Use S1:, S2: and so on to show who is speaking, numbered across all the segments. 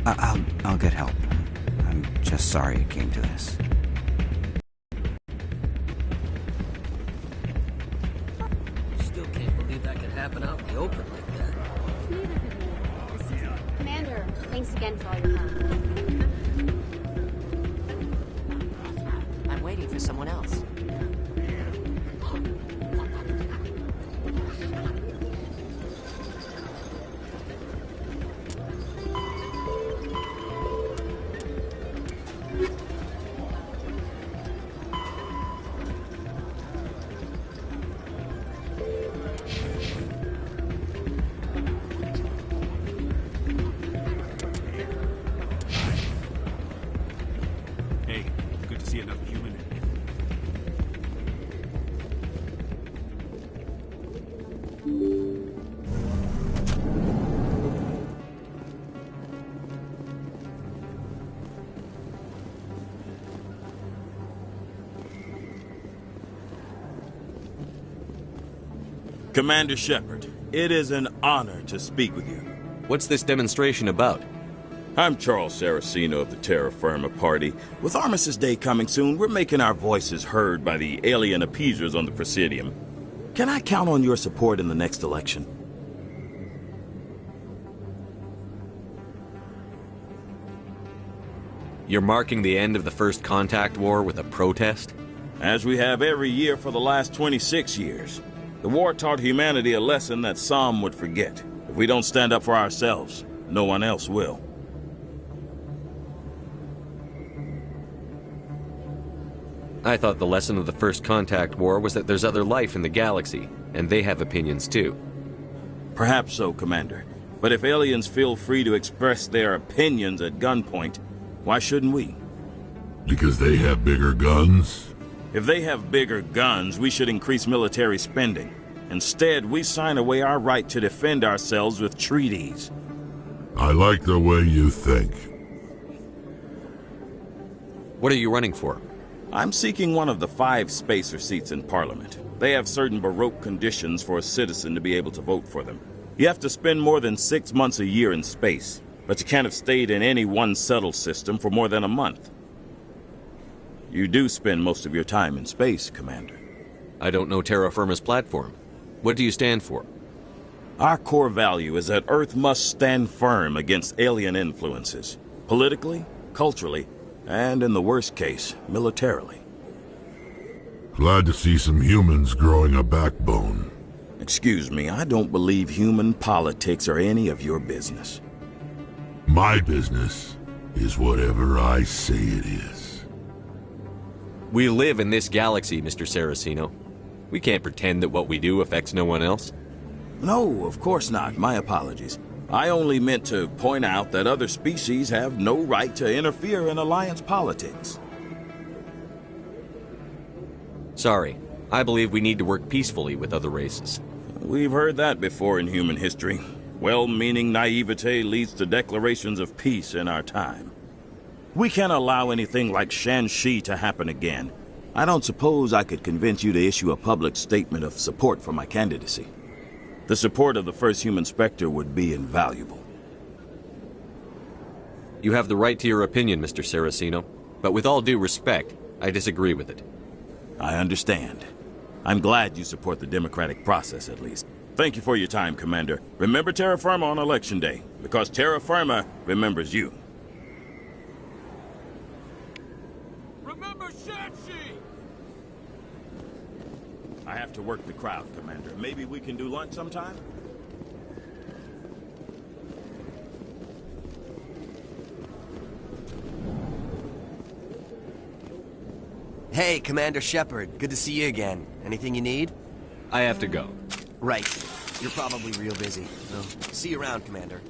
S1: I'll get help. I'm just sorry it came to this.
S2: Still can't believe that could happen out in the open like that.
S3: Commander, thanks again for all your help.
S4: I'm waiting for someone else.
S5: Hey, good to see another human.
S6: Commander Shepard, it is an honor to speak with you.
S7: What's this demonstration about?
S6: I'm Charles Saraceno of the Terra Firma Party. With Armistice Day coming soon, we're making our voices heard by the alien appeasers on the Presidium. Can I count on your support in the next election?
S7: You're marking the end of the First Contact War with a protest?
S6: As we have every year for the last 26 years. The war taught humanity a lesson that some would forget. If we don't stand up for ourselves, no one else will.
S7: I thought the lesson of the First Contact War was that there's other life in the galaxy, and they have opinions too.
S6: Perhaps so, Commander. But if aliens feel free to express their opinions at gunpoint, why shouldn't we?
S8: Because they have bigger guns?
S6: If they have bigger guns, we should increase military spending. Instead, we sign away our right to defend ourselves with treaties.
S8: I like the way you think.
S7: What are you running for?
S6: I'm seeking one of the 5 spacer seats in Parliament. They have certain Baroque conditions for a citizen to be able to vote for them. You have to spend more than 6 months a year in space, but you can't have stayed in any one settled system for more than a month. You do spend most of your time in space, Commander.
S7: I don't know Terra Firma's platform. What do you stand for?
S6: Our core value is that Earth must stand firm against alien influences, politically, culturally, and in the worst case, militarily.
S8: Glad to see some humans growing a backbone.
S6: Excuse me, I don't believe human politics are any of your business.
S8: My business is whatever I say it is.
S7: We live in this galaxy, Mr. Saraceno. We can't pretend that what we do affects no one else.
S6: No, of course not. My apologies. I only meant to point out that other species have no right to interfere in alliance politics.
S7: Sorry. I believe we need to work peacefully with other races.
S6: We've heard that before in human history. Well-meaning naivete leads to declarations of peace in our time. We can't allow anything like Shan-Shi to happen again. I don't suppose I could convince you to issue a public statement of support for my candidacy. The support of the first human Spectre would be invaluable.
S7: You have the right to your opinion, Mr. Saraceno, but with all due respect, I disagree with it.
S6: I understand. I'm glad you support the democratic process, at least. Thank you for your time, Commander. Remember Terra Firma on Election Day, because Terra Firma remembers you.
S5: Remember Shan-Shi!
S6: I have to work the crowd, Commander. Maybe we can do lunch sometime?
S4: Hey, Commander Shepard. Good to see you again. Anything you need?
S7: I have to go.
S4: Right. You're probably real busy. Well, see you around, Commander.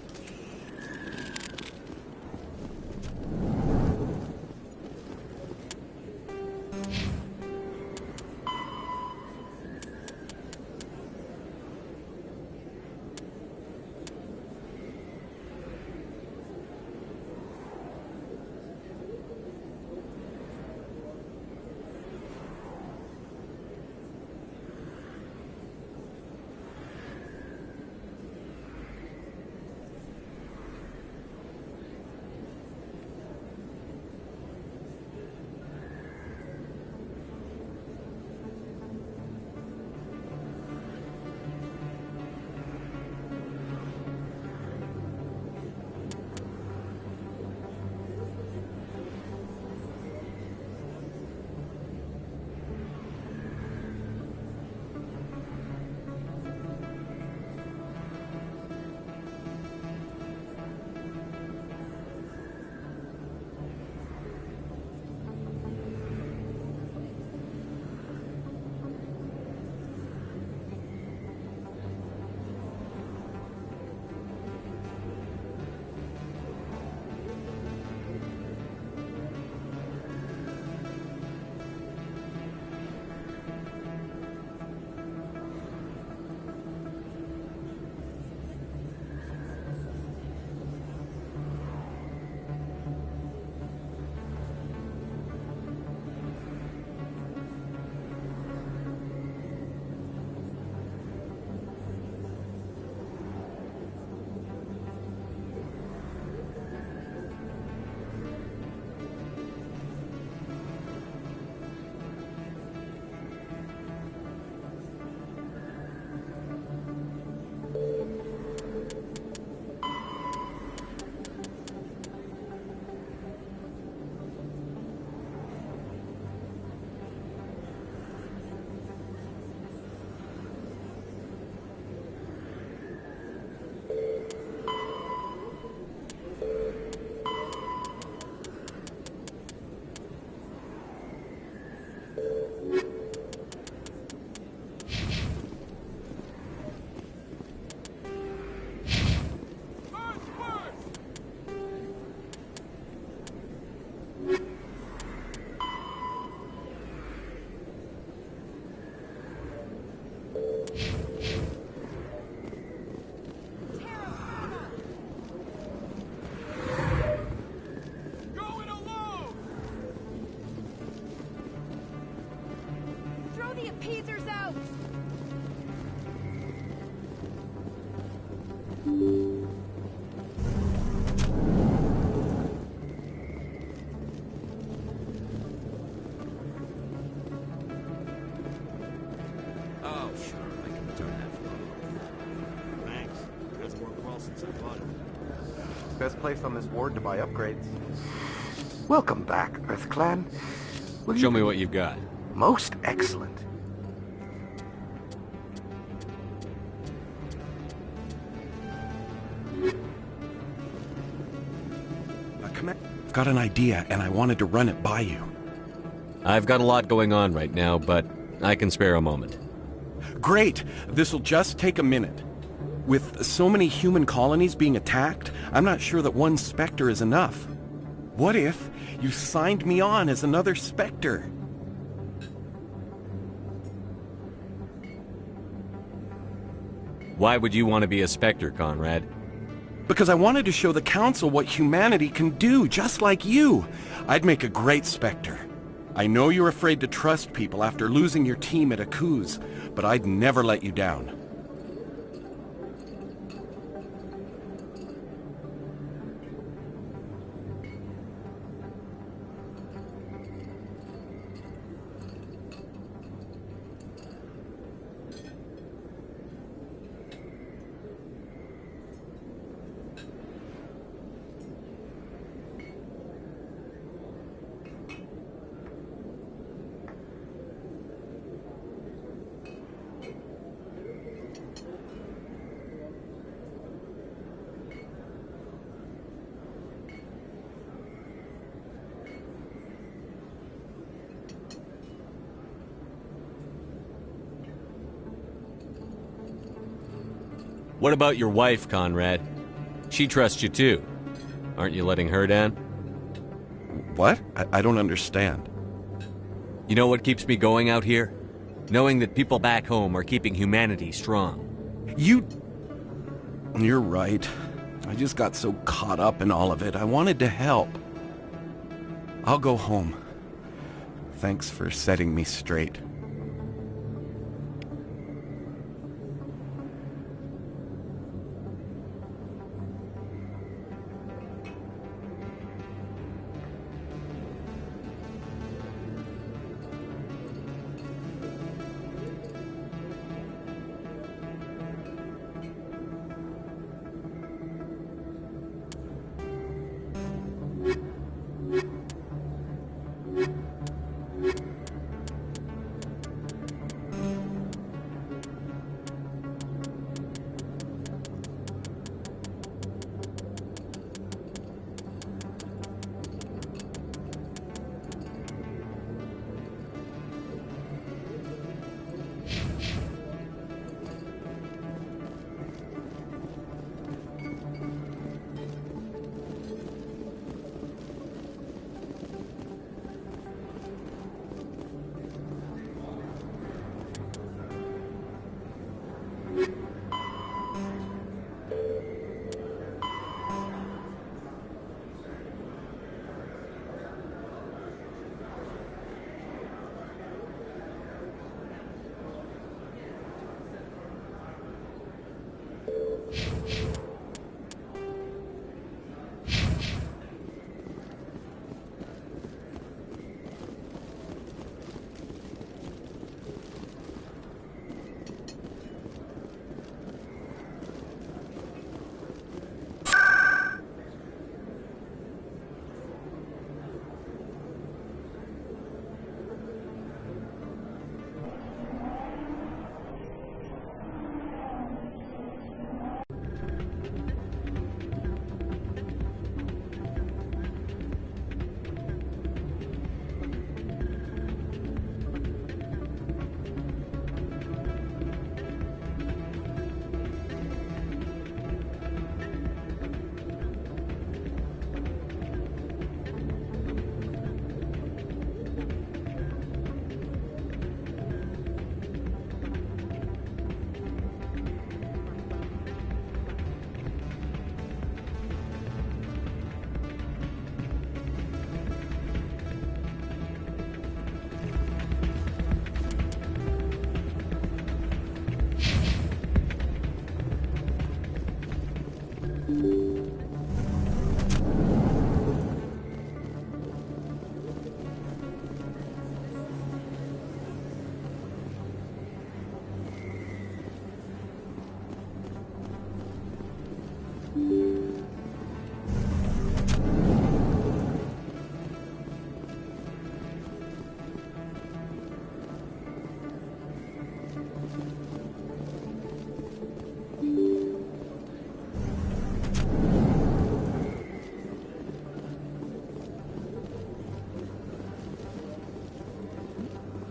S9: Peasers out!
S2: Oh, sure. I can return that for you.
S5: Thanks. Hasn't worked well since I bought it.
S10: Best place on this ward to buy upgrades. Welcome back, EarthClan. Will
S7: Show me what you've got.
S10: Most excellent.
S11: I've got an idea, and I wanted to run it by you.
S7: I've got a lot going on right now, but I can spare a moment.
S11: Great! This'll just take a minute. With so many human colonies being attacked, I'm not sure that one Spectre is enough. What if you signed me on as another Spectre?
S7: Why would you want to be a Spectre, Conrad?
S11: Because I wanted to show the Council what humanity can do, just like you. I'd make a great Spectre. I know you're afraid to trust people after losing your team at Akuz, but I'd never let you down.
S7: What about your wife, Conrad? She trusts you too. Aren't you letting her down?
S11: What? I don't understand.
S7: You know what keeps me going out here? Knowing that people back home are keeping humanity strong.
S11: You're right. I just got so caught up in all of it. I wanted to help. I'll go home. Thanks for setting me straight.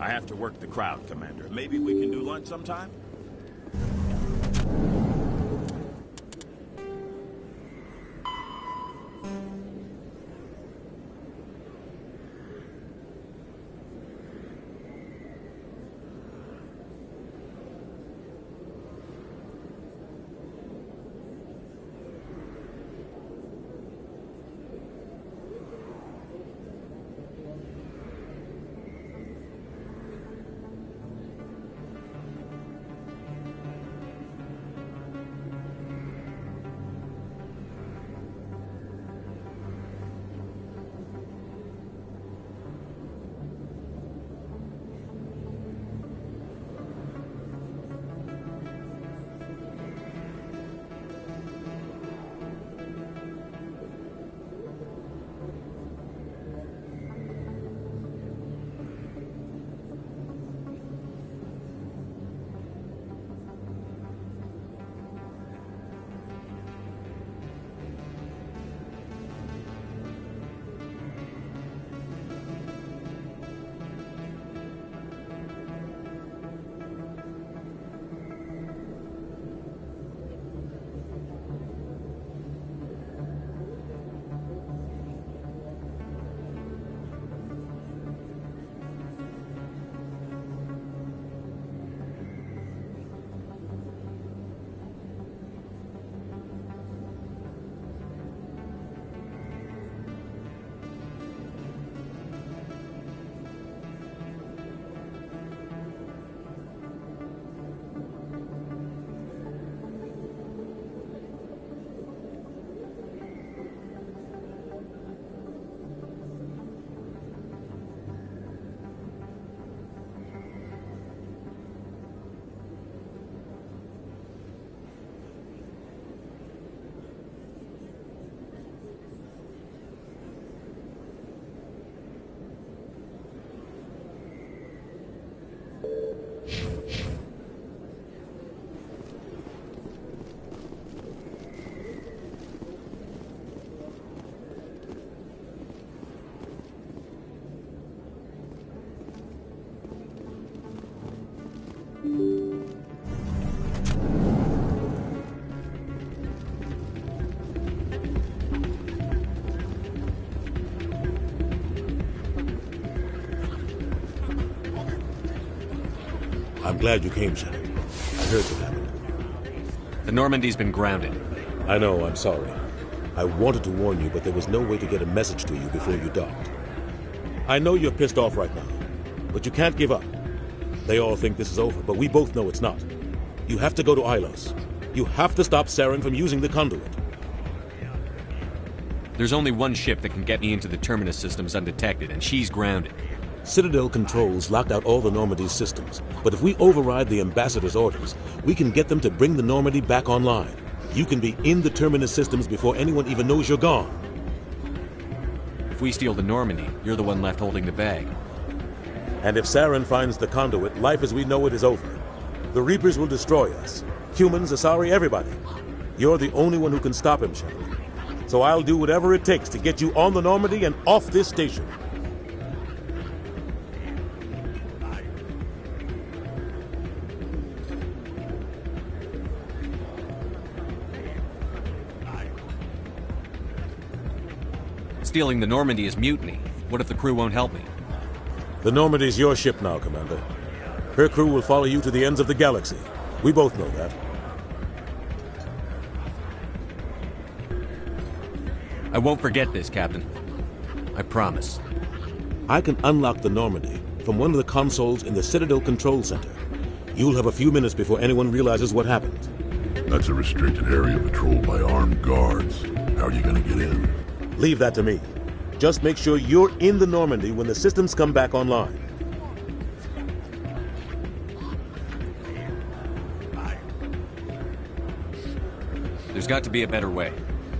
S6: I have to work the crowd, Commander. Maybe we can do lunch sometime?
S9: I'm glad you came, Shepard. I heard what happened.
S7: The Normandy's been grounded.
S9: I know, I'm sorry. I wanted to warn you, but there was no way to get a message to you before you docked. I know you're pissed off right now, but you can't give up. They all think this is over, but we both know it's not. You have to go to Ilos. You have to stop Saren from using the conduit.
S7: There's only one ship that can get me into the Terminus systems undetected, and she's grounded.
S9: Citadel controls locked out all the Normandy's systems, but if we override the Ambassador's orders, we can get them to bring the Normandy back online. You can be in the Terminus systems before anyone even knows you're gone.
S7: If we steal the Normandy, you're the one left holding the bag.
S9: And if Saren finds the conduit, life as we know it is over. The Reapers will destroy us. Humans, Asari, everybody. You're the only one who can stop him, Shepard. So I'll do whatever it takes to get you on the Normandy and off this station.
S7: Stealing the Normandy is mutiny. What if the crew won't help me?
S9: The Normandy's your ship now, Commander. Her crew will follow you to the ends of the galaxy. We both know that.
S7: I won't forget this, Captain. I promise.
S9: I can unlock the Normandy from one of the consoles in the Citadel Control Center. You'll have a few minutes before anyone realizes what happened.
S8: That's a restricted area patrolled by armed guards. How are you gonna get in?
S9: Leave that to me. Just make sure you're in the Normandy when the systems come back online.
S7: There's got to be a better way.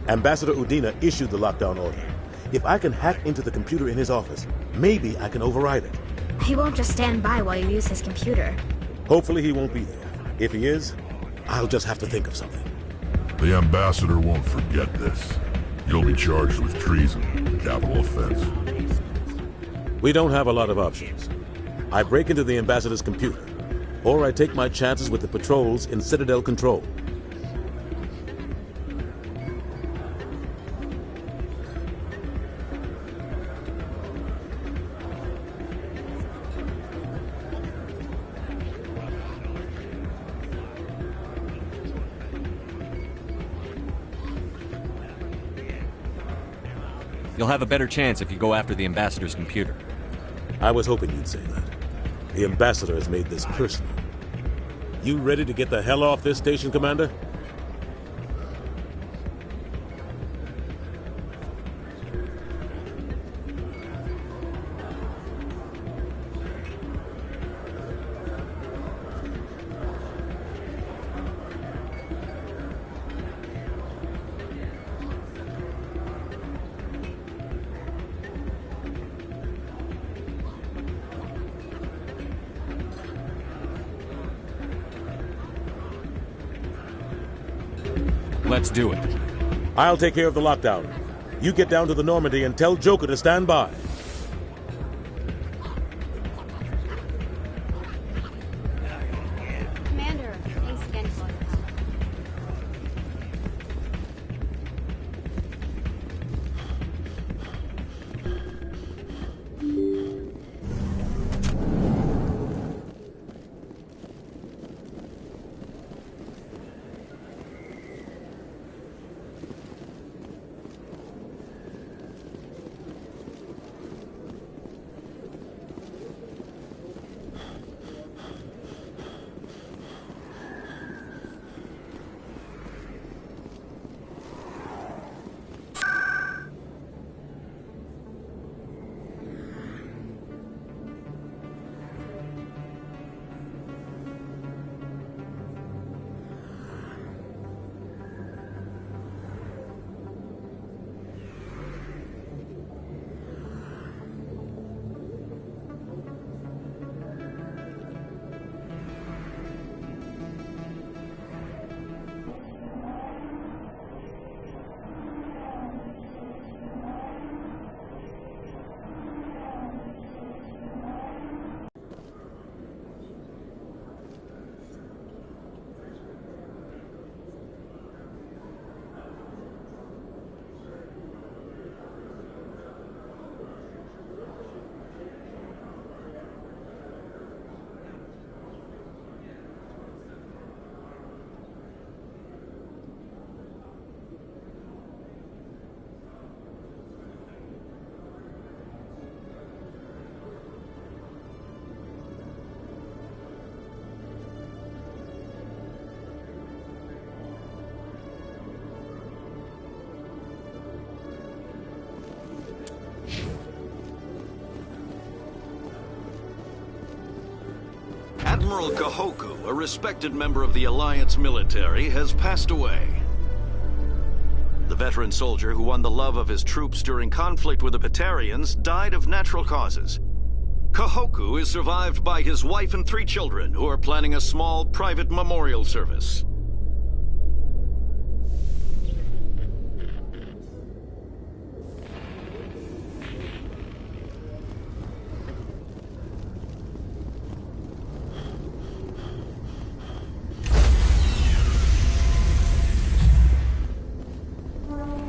S9: Ambassador Udina issued the lockdown order. If I can hack into the computer in his office, maybe I can override it.
S3: He won't just stand by while you use his computer.
S9: Hopefully he won't be there. If he is, I'll just have to think of something.
S8: The Ambassador won't forget this. You'll be charged with treason, a capital offense.
S9: We don't have a lot of options. I break into the Ambassador's computer, or I take my chances with the patrols in Citadel Control.
S7: You'll have a better chance if you go after the Ambassador's computer.
S9: I was hoping you'd say that. The Ambassador has made this personal. You ready to get the hell off this station, Commander?
S7: Let's do it.
S9: I'll take care of the lockdown. You get down to the Normandy and tell Joker to stand by.
S3: Commander, thanks again for your help.
S12: Admiral Kahoku, a respected member of the Alliance military, has passed away. The veteran soldier who won the love of his troops during conflict with the Batarians died of natural causes. Kahoku is survived by his wife and 3 children, who are planning a small private memorial service.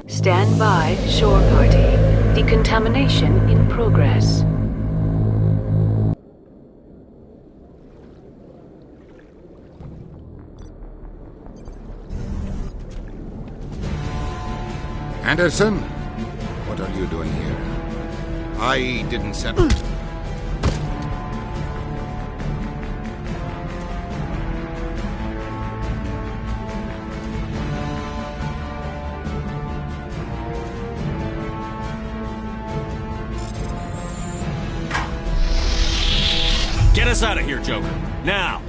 S13: Stand by, shore party. Decontamination in progress.
S14: Anderson? What are you doing here? I didn't send...
S7: Get us out of here, Joker. Now!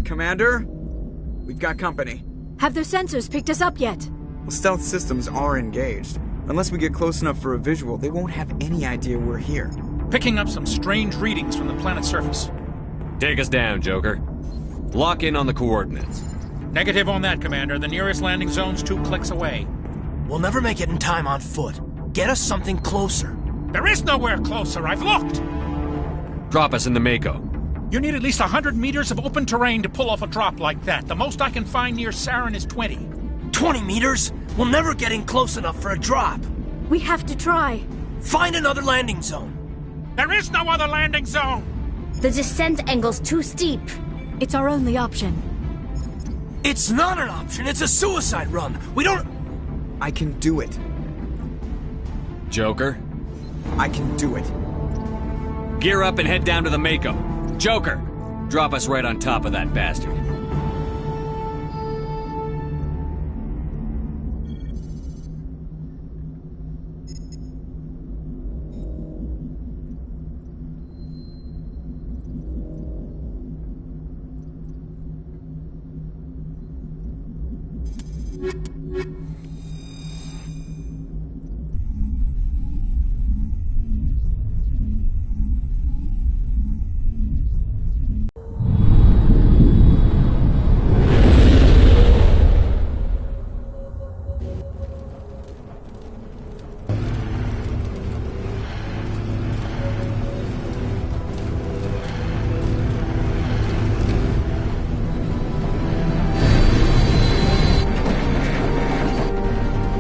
S15: Commander? We've got company.
S16: Have their sensors picked us up yet?
S15: Well, stealth systems are engaged. Unless we get close enough for a visual, they won't have any idea we're here.
S17: Picking up some strange readings from the planet's surface.
S7: Take us down, Joker. Lock in on the coordinates.
S17: Negative on that, Commander. The nearest landing zone's 2 clicks away.
S2: We'll never make it in time on foot. Get us something closer.
S17: There is nowhere closer. I've looked.
S7: Drop us in the Mako.
S17: You need at least 100 meters of open terrain to pull off a drop like that. The most I can find near Saren is 20.
S2: 20 meters? We'll never get in close enough for a drop.
S16: We have to try.
S2: Find another landing zone.
S17: There is no other landing zone!
S3: The descent angle's too steep.
S16: It's our only option.
S2: It's not an option. It's a suicide run. We don't...
S15: I can do it.
S7: Joker?
S15: I can do it.
S7: Gear up and head down to the Mako. Joker, drop us right on top of that bastard.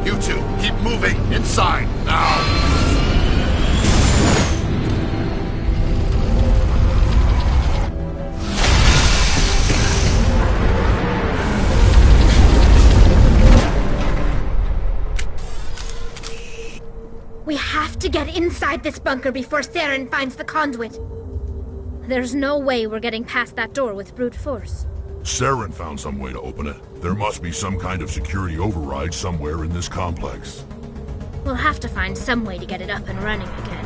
S14: You two, keep moving inside now.
S3: We have to get inside this bunker before Saren finds the conduit. There's no way we're getting past that door with brute force.
S8: Saren found some way to open it. There must be some kind of security override somewhere in this complex.
S3: We'll have to find some way to get it up and running again.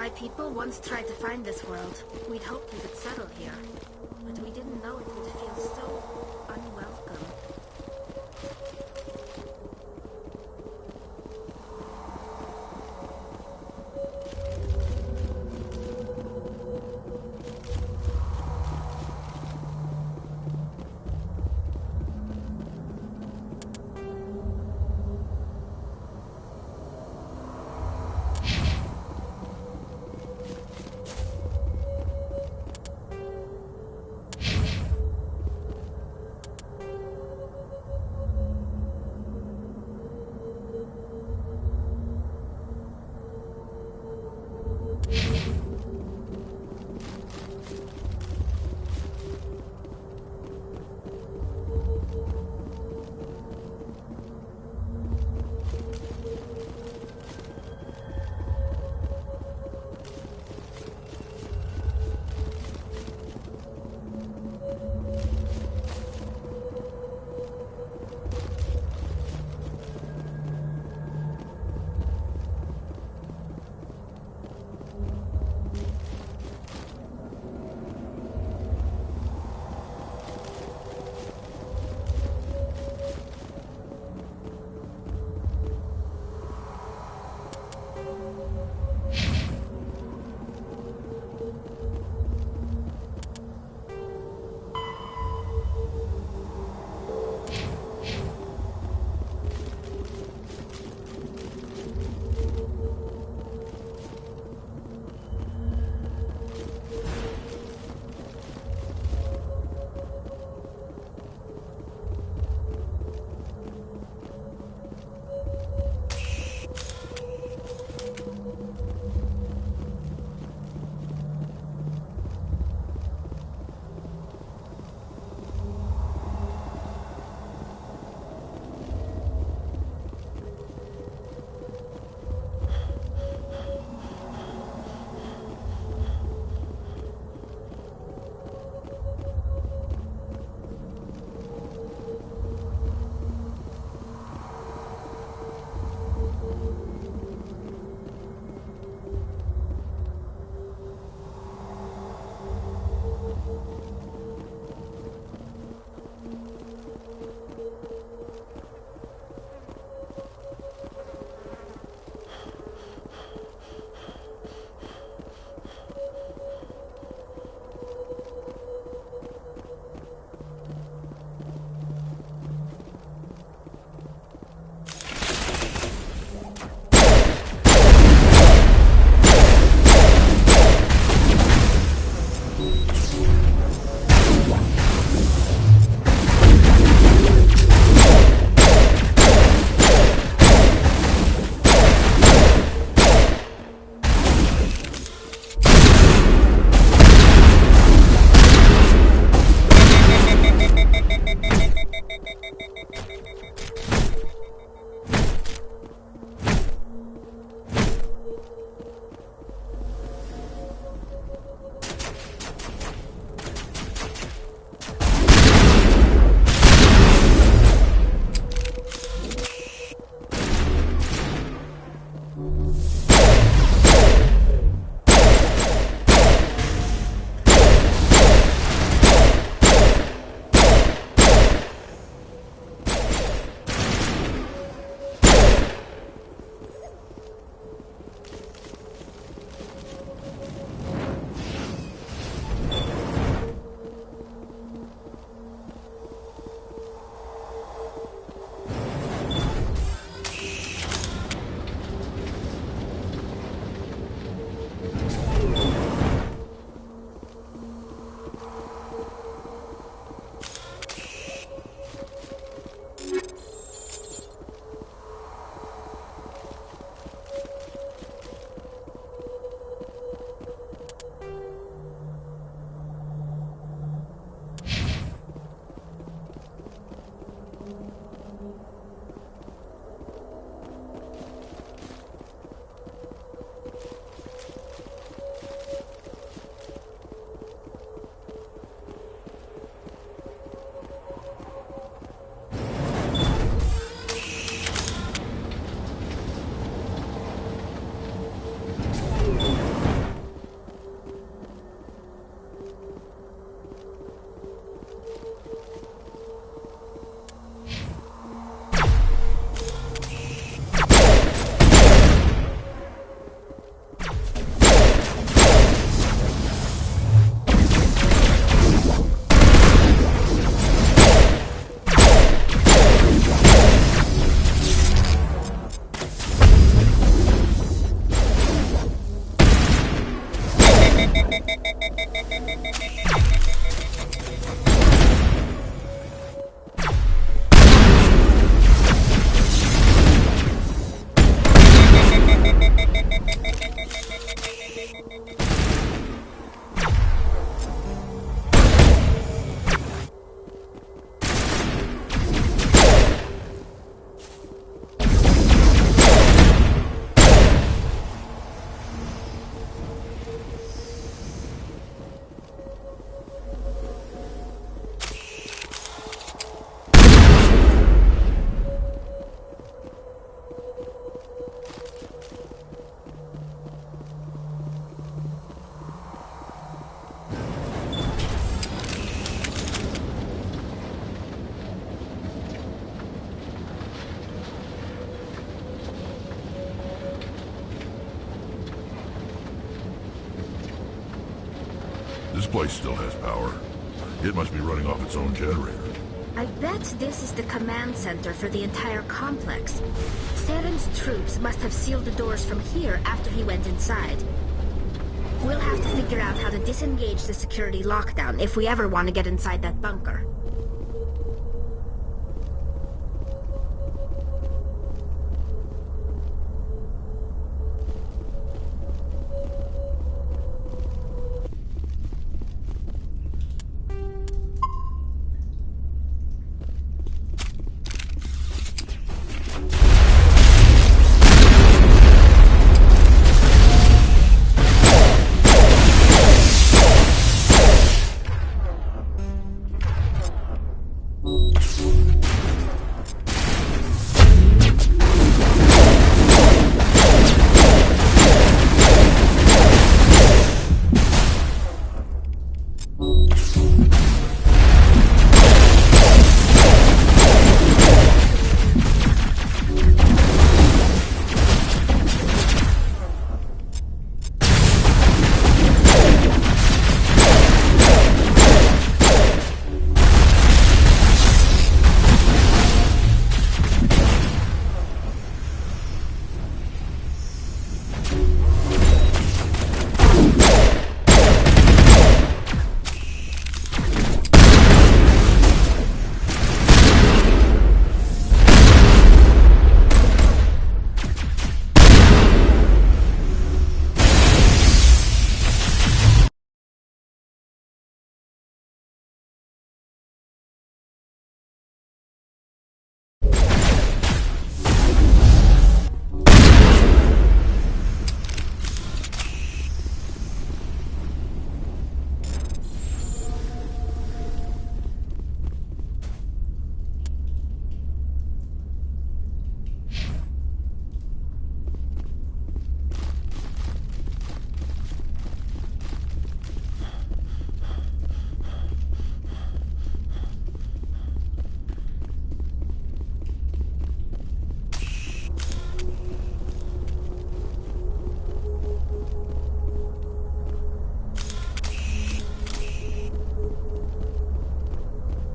S3: My people once tried to find this world. We'd hoped we could settle here. But we didn't know it would feel so unwelcome.
S8: This place still has power. It must be running off its own generator.
S3: I bet this is the command center for the entire complex. Saren's troops must have sealed the doors from here after he went inside. We'll have to figure out how to disengage the security lockdown if we ever want to get inside that bunker.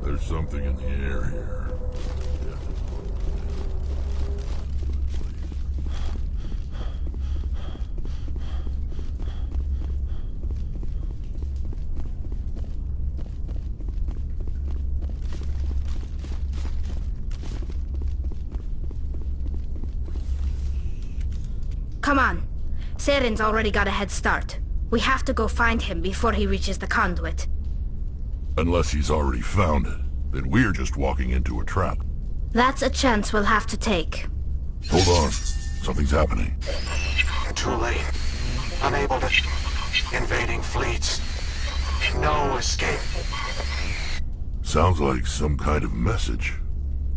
S8: There's something in the air here.
S3: Come on. Saren's already got a head start. We have to go find him before he reaches the conduit.
S8: Unless he's already found it, then we're just walking into a trap.
S3: That's a chance we'll have to take.
S8: Hold on. Something's happening.
S10: Too late. Unable to... Invading fleets. No escape.
S8: Sounds like some kind of message,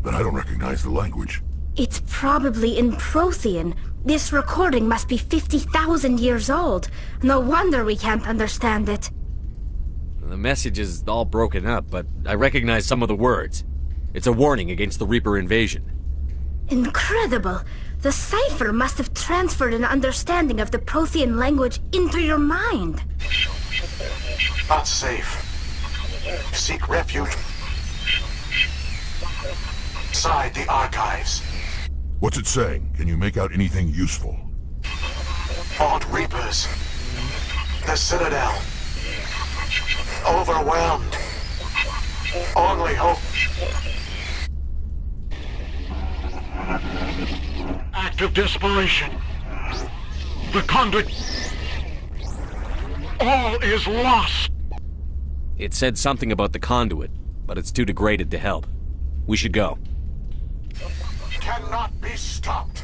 S8: but I don't recognize the language.
S3: It's probably in Prothean. This recording must be 50,000 years old. No wonder we can't understand it.
S7: The message is all broken up, but I recognize some of the words. It's a warning against the Reaper invasion.
S3: Incredible! The cipher must have transferred an understanding of the Prothean language into your mind.
S10: Not safe. Seek refuge inside the archives.
S8: What's it saying? Can you make out anything useful?
S10: Fought Reapers. The Citadel.
S18: Overwhelmed. Only hope. Act of desperation. The conduit. All is lost.
S7: It said something about the conduit, but it's too degraded to help. We should go.
S18: Cannot be stopped.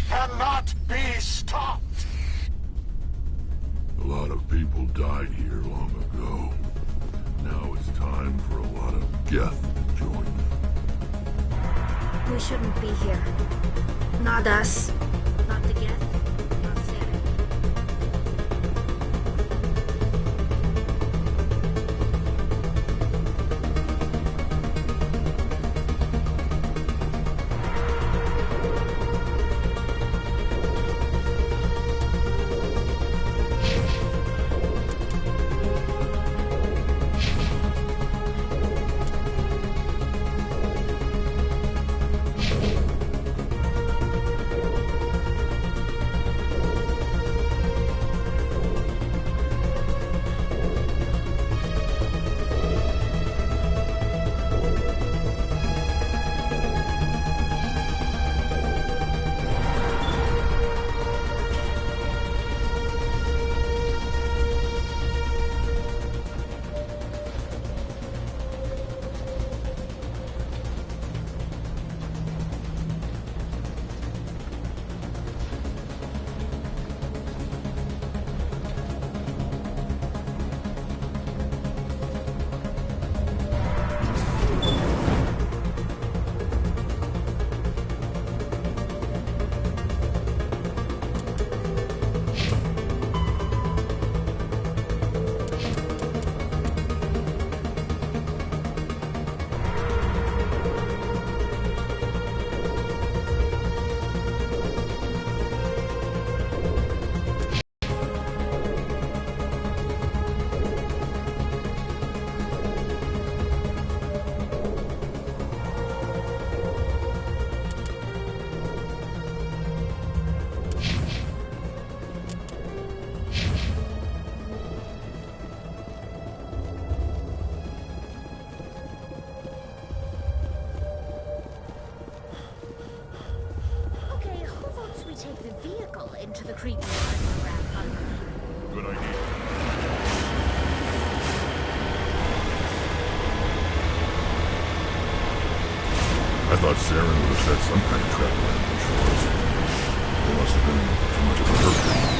S18: Cannot be stopped.
S8: A lot of people died here long ago. Now it's time for a lot of Geth to join them.
S3: We shouldn't be here. Not us. Not the Geth. Not Saren. Into the creepy underground bunker.
S8: Good idea. I thought Saren would have set some kind of trap around the shores. There must have been too much of a hurricane.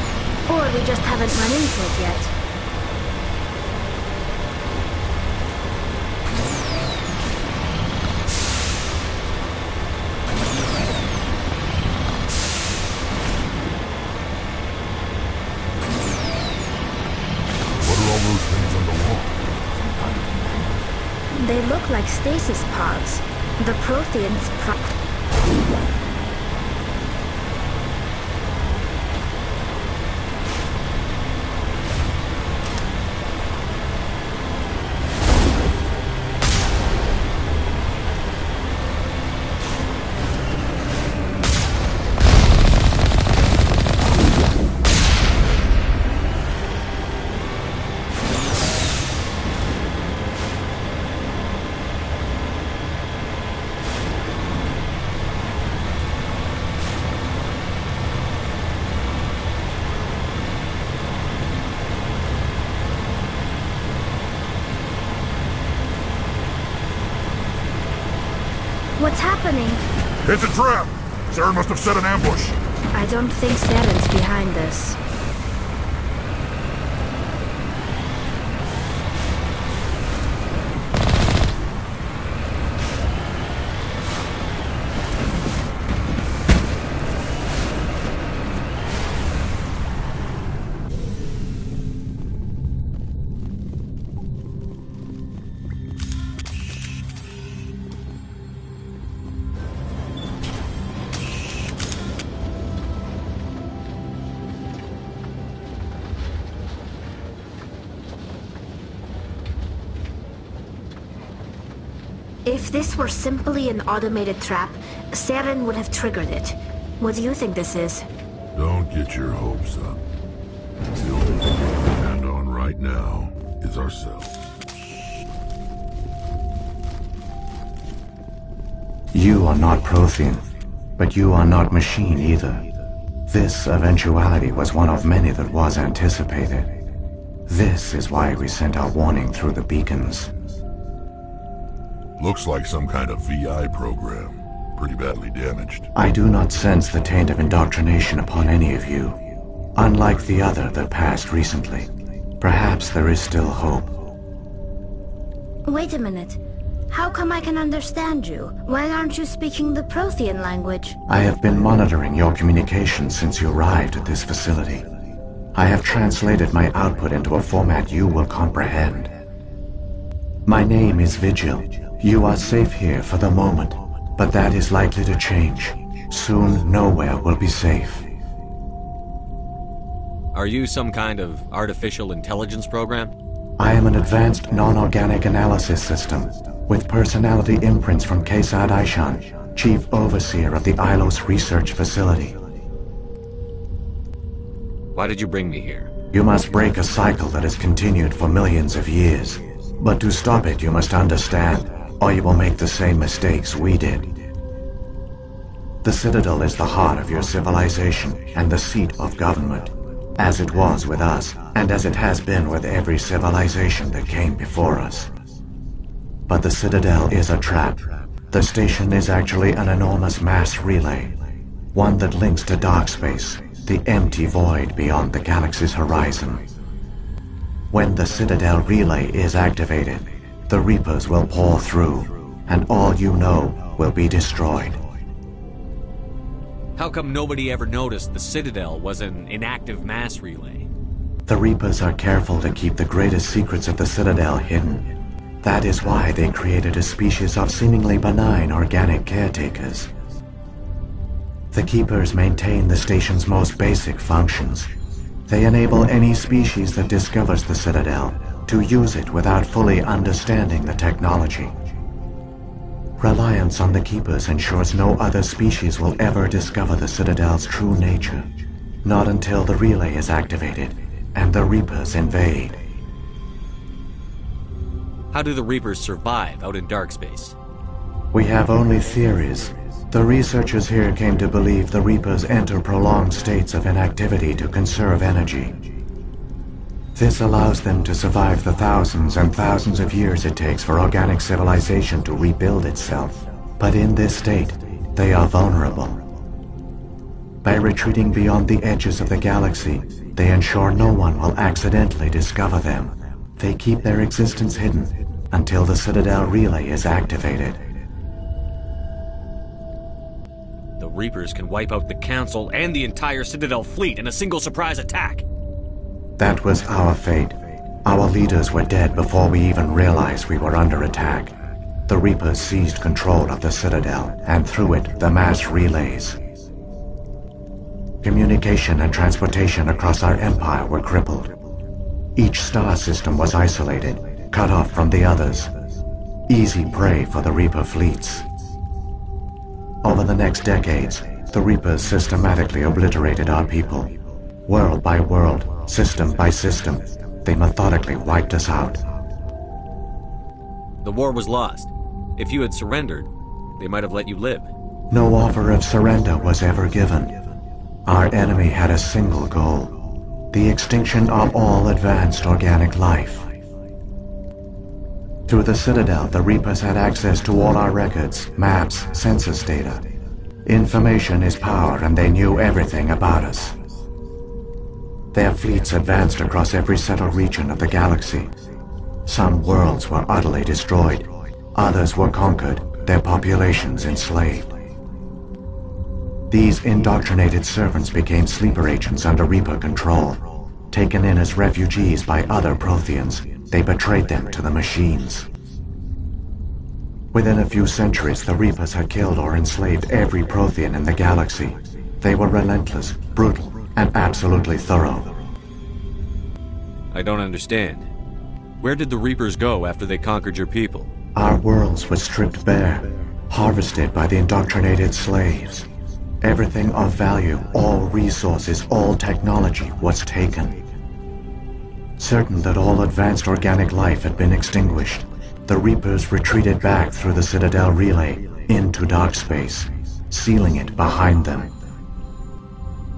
S3: Or we just haven't run into it yet. They look like stasis pods. The Protheans What's happening?
S8: It's a trap! Saren must have set an ambush.
S3: I don't think Saren's behind this. If this were simply an automated trap, Saren would have triggered it. What do you think this is?
S8: Don't get your hopes up. It's the only thing we can handle. on right now is ourselves.
S19: You are not Prothean, but you are not machine either. This eventuality was one of many that was anticipated. This is why we sent our warning through the beacons.
S8: Looks like some kind of VI program. Pretty badly damaged.
S19: I do not sense the taint of indoctrination upon any of you. Unlike the other that passed recently. Perhaps there is still hope.
S3: Wait a minute. How come I can understand you? Why aren't you speaking the Prothean language?
S19: I have been monitoring your communications since you arrived at this facility. I have translated my output into a format you will comprehend. My name is Vigil. You are safe here for the moment, but that is likely to change. Soon, nowhere will be safe.
S7: Are you some kind of artificial intelligence program?
S19: I am an advanced non-organic analysis system, with personality imprints from Kesad Aishan, Chief Overseer of the Ilos Research Facility.
S7: Why did you bring me here?
S19: You must break a cycle that has continued for millions of years. But to stop it, you must understand, or you will make the same mistakes we did. The Citadel is the heart of your civilization and the seat of government, as it was with us, and as it has been with every civilization that came before us. But the Citadel is a trap. The station is actually an enormous mass relay, one that links to dark space, the empty void beyond the galaxy's horizon. When the Citadel relay is activated, the Reapers will pour through, and all you know will be destroyed.
S7: How come nobody ever noticed the Citadel was an inactive mass relay?
S19: The Reapers are careful to keep the greatest secrets of the Citadel hidden. That is why they created a species of seemingly benign organic caretakers. The Keepers maintain the station's most basic functions. They enable any species that discovers the Citadel to use it without fully understanding the technology. Reliance on the Keepers ensures no other species will ever discover the Citadel's true nature. Not until the relay is activated and the Reapers invade.
S7: How do the Reapers survive out in dark space?
S19: We have only theories. The researchers here came to believe the Reapers enter prolonged states of inactivity to conserve energy. This allows them to survive the thousands and thousands of years it takes for organic civilization to rebuild itself. But in this state, they are vulnerable. By retreating beyond the edges of the galaxy, they ensure no one will accidentally discover them. They keep their existence hidden until the Citadel relay is activated.
S7: The Reapers can wipe out the Council and the entire Citadel fleet in a single surprise attack.
S19: That was our fate. Our leaders were dead before we even realized we were under attack. The Reapers seized control of the Citadel, and through it, the mass relays. Communication and transportation across our empire were crippled. Each star system was isolated, cut off from the others. Easy prey for the Reaper fleets. Over the next decades, the Reapers systematically obliterated our people. World by world, system by system, they methodically wiped us out.
S7: The war was lost. If you had surrendered, they might have let you live.
S19: No offer of surrender was ever given. Our enemy had a single goal: the extinction of all advanced organic life. Through the Citadel, the Reapers had access to all our records, maps, census data. Information is power, and they knew everything about us. Their fleets advanced across every settled region of the galaxy. Some worlds were utterly destroyed. Others were conquered, their populations enslaved. These indoctrinated servants became sleeper agents under Reaper control. Taken in as refugees by other Protheans, they betrayed them to the machines. Within a few centuries, the Reapers had killed or enslaved every Prothean in the galaxy. They were relentless, brutal, and absolutely thorough.
S7: I don't understand. Where did the Reapers go after they conquered your people?
S19: Our worlds were stripped bare, harvested by the indoctrinated slaves. Everything of value, all resources, all technology was taken. Certain that all advanced organic life had been extinguished, the Reapers retreated back through the Citadel relay into dark space, sealing it behind them.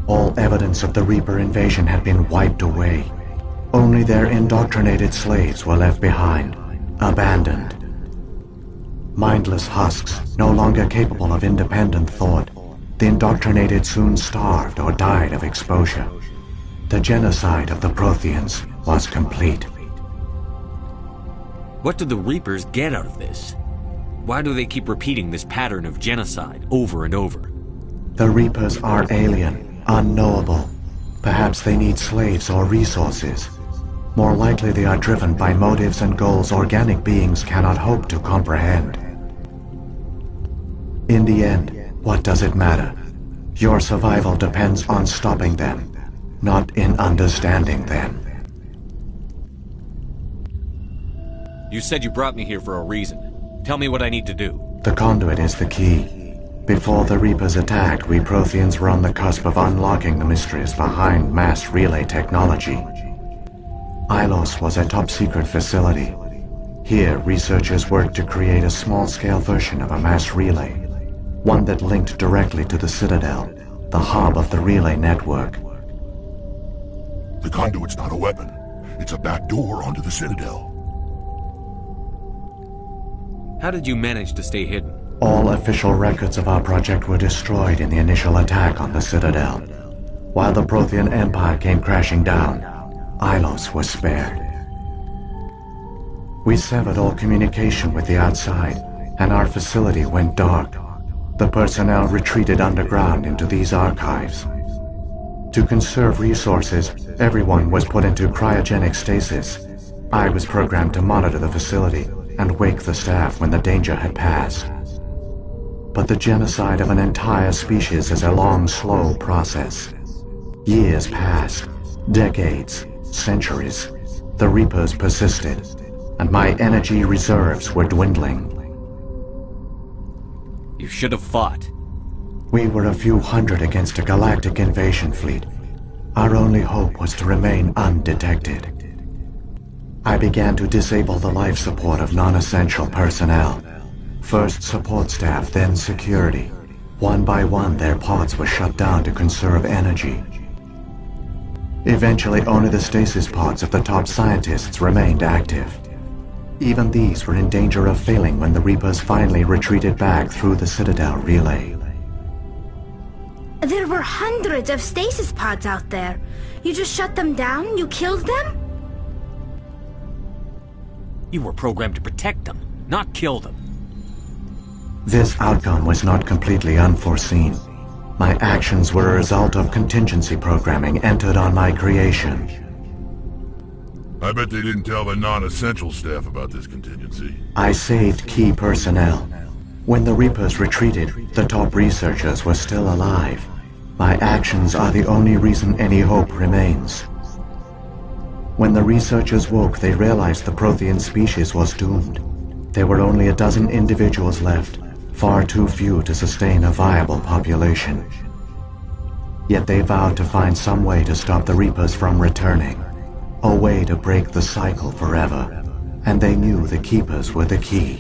S19: All evidence of the Reaper invasion had been wiped away. Only their indoctrinated slaves were left behind, abandoned. Mindless husks, no longer capable of independent thought, the indoctrinated soon starved or died of exposure. The genocide of the Protheans was complete.
S7: What do the Reapers get out of this? Why do they keep repeating this pattern of genocide over and over?
S19: The Reapers are alien, unknowable. Perhaps they need slaves or resources. More likely they are driven by motives and goals organic beings cannot hope to comprehend. In the end, what does it matter? Your survival depends on stopping them, not in understanding them.
S7: You said you brought me here for a reason. Tell me what I need to do.
S19: The conduit is the key. Before the Reapers attacked, we Protheans were on the cusp of unlocking the mysteries behind mass relay technology. Ilos was a top-secret facility. Here, researchers worked to create a small-scale version of a mass relay, one that linked directly to the Citadel, the hub of the relay network.
S8: The conduit's not a weapon. It's a back door onto the Citadel.
S7: How did you manage to stay hidden?
S19: All official records of our project were destroyed in the initial attack on the Citadel. While the Prothean Empire came crashing down, Ilos was spared. We severed all communication with the outside, and our facility went dark. The personnel retreated underground into these archives. To conserve resources, everyone was put into cryogenic stasis. I was programmed to monitor the facility and wake the staff when the danger had passed. But the genocide of an entire species is a long, slow process. Years passed, decades, centuries. The Reapers persisted, and my energy reserves were dwindling.
S7: You should have fought.
S19: We were a few hundred against a galactic invasion fleet. Our only hope was to remain undetected. I began to disable the life support of non-essential personnel. First support staff, then security. One by one, their pods were shut down to conserve energy. Eventually, only the stasis pods of the top scientists remained active. Even these were in danger of failing when the Reapers finally retreated back through the Citadel relay.
S3: There were hundreds of stasis pods out there. You just shut them down? You killed them?
S7: You were programmed to protect them, not kill them.
S19: This outcome was not completely unforeseen. My actions were a result of contingency programming entered on my creation.
S8: I bet they didn't tell the non-essential staff about this contingency.
S19: I saved key personnel. When the Reapers retreated, the top researchers were still alive. My actions are the only reason any hope remains. When the researchers woke, they realized the Prothean species was doomed. There were only a dozen individuals left, far too few to sustain a viable population. Yet they vowed to find some way to stop the Reapers from returning, a way to break the cycle forever, and they knew the Keepers were the key.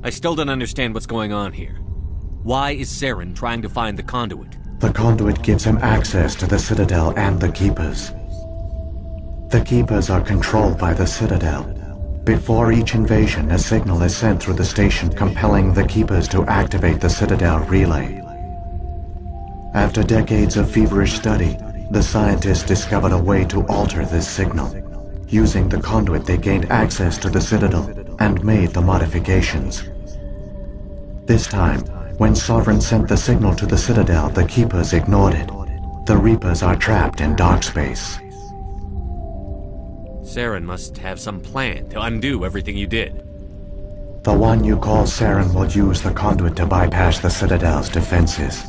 S7: I still don't understand what's going on here. Why is Saren trying to find the conduit?
S19: The conduit gives him access to the Citadel and the Keepers. The Keepers are controlled by the Citadel. Before each invasion, a signal is sent through the station compelling the Keepers to activate the Citadel relay. After decades of feverish study, the scientists discovered a way to alter this signal. Using the conduit, they gained access to the Citadel and made the modifications. This time, when Sovereign sent the signal to the Citadel, the Keepers ignored it. The Reapers are trapped in dark space.
S7: Saren must have some plan to undo everything you did.
S19: The one you call Saren will use the conduit to bypass the Citadel's defenses.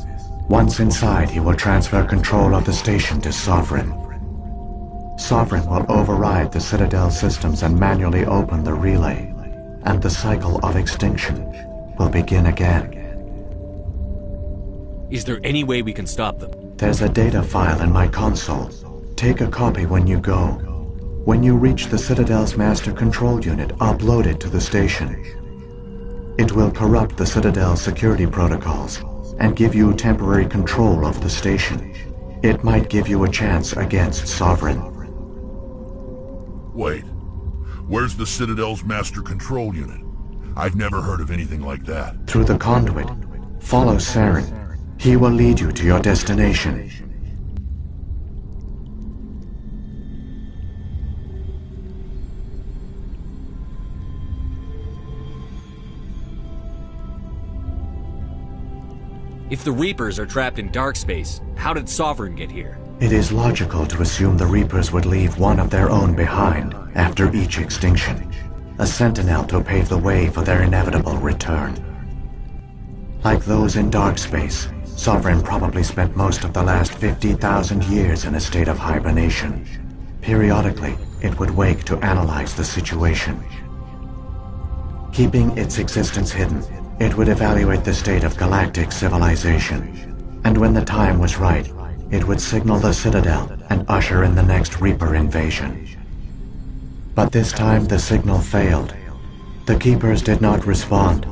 S19: Once inside, he will transfer control of the station to Sovereign. Sovereign will override the Citadel systems and manually open the relay, and the cycle of extinction will begin again.
S7: Is there any way we can stop them?
S19: There's a data file in my console. Take a copy when you go. When you reach the Citadel's master control unit, upload it to the station. It will corrupt the Citadel's security protocols and give you temporary control of the station. It might give you a chance against Sovereign.
S8: Wait. Where's the Citadel's master control unit? I've never heard of anything like that.
S19: Through the conduit. Follow Saren. He will lead you to your destination.
S7: If the Reapers are trapped in dark space, how did Sovereign get here?
S19: It is logical to assume the Reapers would leave one of their own behind after each extinction. A sentinel to pave the way for their inevitable return. Like those in dark space, Sovereign probably spent most of the last 50,000 years in a state of hibernation. Periodically, it would wake to analyze the situation. Keeping its existence hidden, it would evaluate the state of galactic civilization. And when the time was right, it would signal the Citadel and usher in the next Reaper invasion. But this time the signal failed. The Keepers did not respond.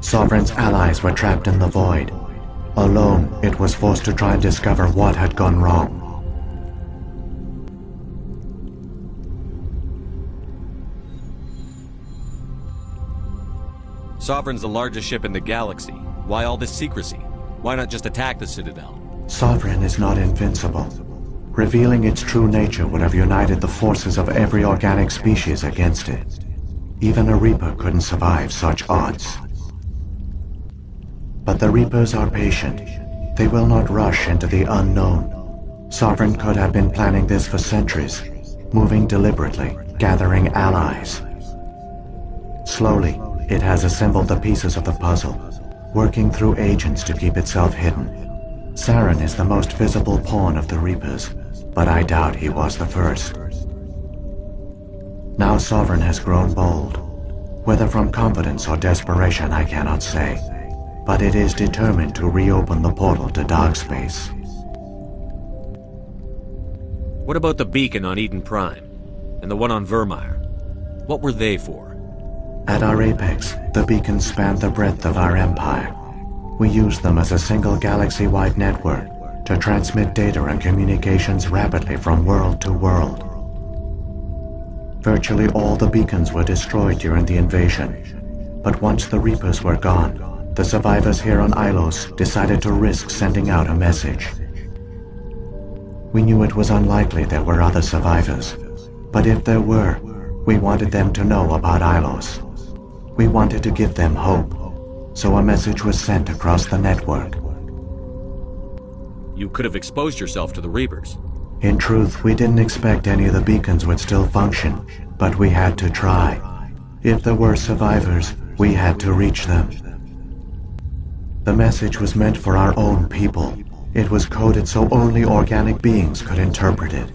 S19: Sovereign's allies were trapped in the void. Alone, it was forced to try and discover what had gone wrong.
S7: Sovereign's the largest ship in the galaxy. Why all this secrecy? Why not just attack the Citadel?
S19: Sovereign is not invincible. Revealing its true nature would have united the forces of every organic species against it. Even a Reaper couldn't survive such odds. But the Reapers are patient. They will not rush into the unknown. Sovereign could have been planning this for centuries, moving deliberately, gathering allies. Slowly, it has assembled the pieces of the puzzle, working through agents to keep itself hidden. Saren is the most visible pawn of the Reapers, but I doubt he was the first. Now Sovereign has grown bold. Whether from confidence or desperation, I cannot say. But it is determined to reopen the portal to dark space.
S7: What about the beacon on Eden Prime? And the one on Vermeer? What were they for?
S19: At our apex, the beacons spanned the breadth of our empire. We used them as a single galaxy-wide network to transmit data and communications rapidly from world to world. Virtually all the beacons were destroyed during the invasion, but once the Reapers were gone, the survivors here on Ilos decided to risk sending out a message. We knew it was unlikely there were other survivors, but if there were, we wanted them to know about Ilos. We wanted to give them hope, so a message was sent across the network.
S7: You could have exposed yourself to the Reapers.
S19: In truth, we didn't expect any of the beacons would still function, but we had to try. If there were survivors, we had to reach them. The message was meant for our own people. It was coded so only organic beings could interpret it.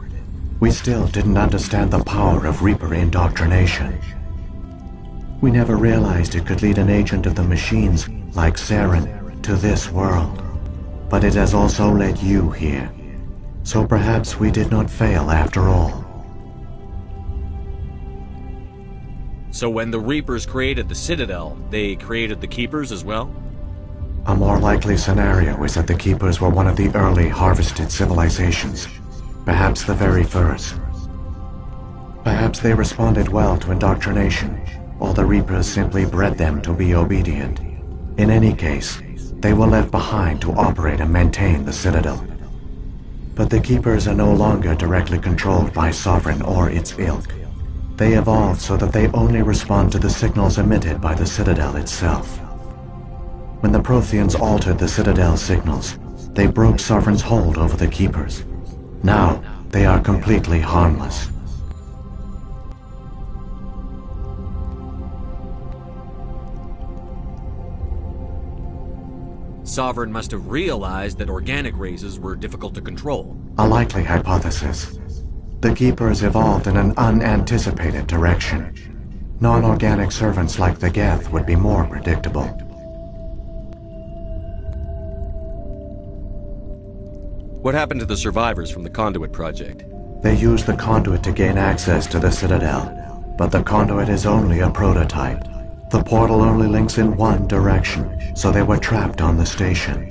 S19: We still didn't understand the power of Reaper indoctrination. We never realized it could lead an agent of the machines, like Saren, to this world. But it has also led you here. So perhaps we did not fail after all.
S7: So when the Reapers created the Citadel, they created the Keepers as well?
S19: A more likely scenario is that the Keepers were one of the early harvested civilizations. Perhaps the very first. Perhaps they responded well to indoctrination, or the Reapers simply bred them to be obedient. In any case, they were left behind to operate and maintain the Citadel. But the Keepers are no longer directly controlled by Sovereign or its ilk. They evolved so that they only respond to the signals emitted by the Citadel itself. When the Protheans altered the Citadel's signals, they broke Sovereign's hold over the Keepers. Now, they are completely harmless.
S7: Sovereign must have realized that organic races were difficult to control.
S19: A likely hypothesis. The Keepers evolved in an unanticipated direction. Non-organic servants like the Geth would be more predictable.
S7: What happened to the survivors from the Conduit project?
S19: They used the conduit to gain access to the Citadel, but the conduit is only a prototype. The portal only links in one direction, so they were trapped on the station.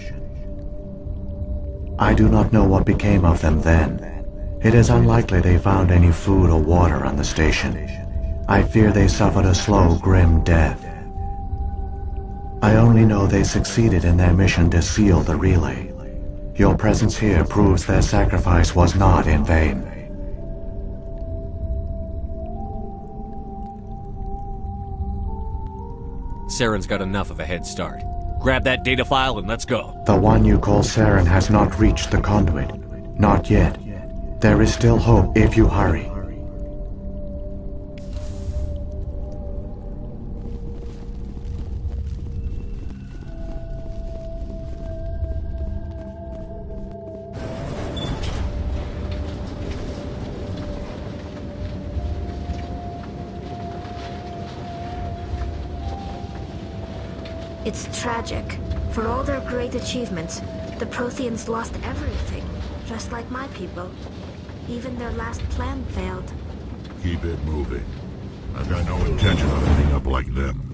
S19: I do not know what became of them then. It is unlikely they found any food or water on the station. I fear they suffered a slow, grim death. I only know they succeeded in their mission to seal the relay. Your presence here proves their sacrifice was not in vain.
S7: Saren's got enough of a head start. Grab that data file and let's go.
S19: The one you call Saren has not reached the conduit. Not yet. There is still hope if you hurry.
S3: It's tragic. For all their great achievements, the Protheans lost everything, just like my people. Even their last plan failed.
S8: Keep it moving. I've got no intention of ending up like them.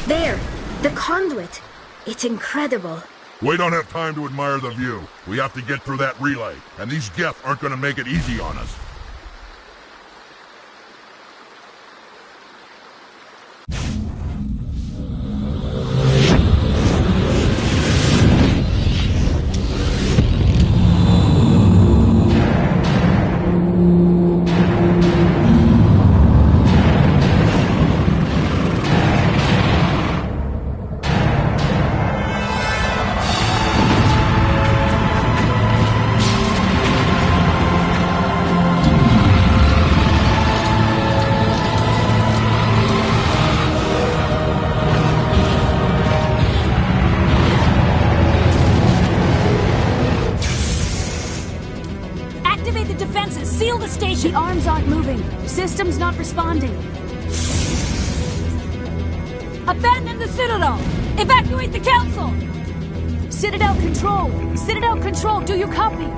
S3: There! The conduit! It's incredible.
S8: We don't have time to admire the view. We have to get through that relay, and these Geth aren't gonna make it easy on us.
S16: System's not responding. Abandon the Citadel! Evacuate the Council! Citadel Control! Citadel Control, do you copy?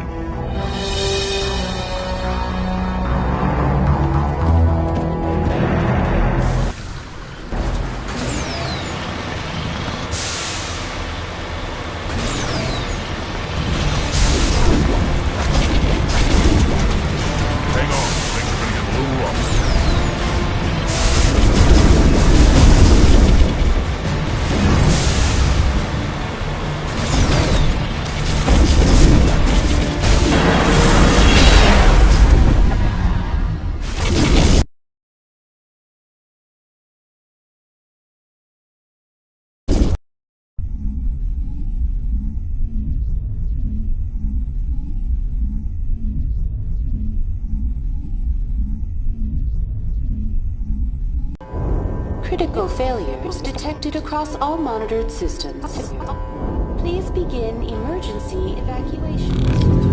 S13: Critical failures detected across all monitored systems. Please begin emergency evacuation.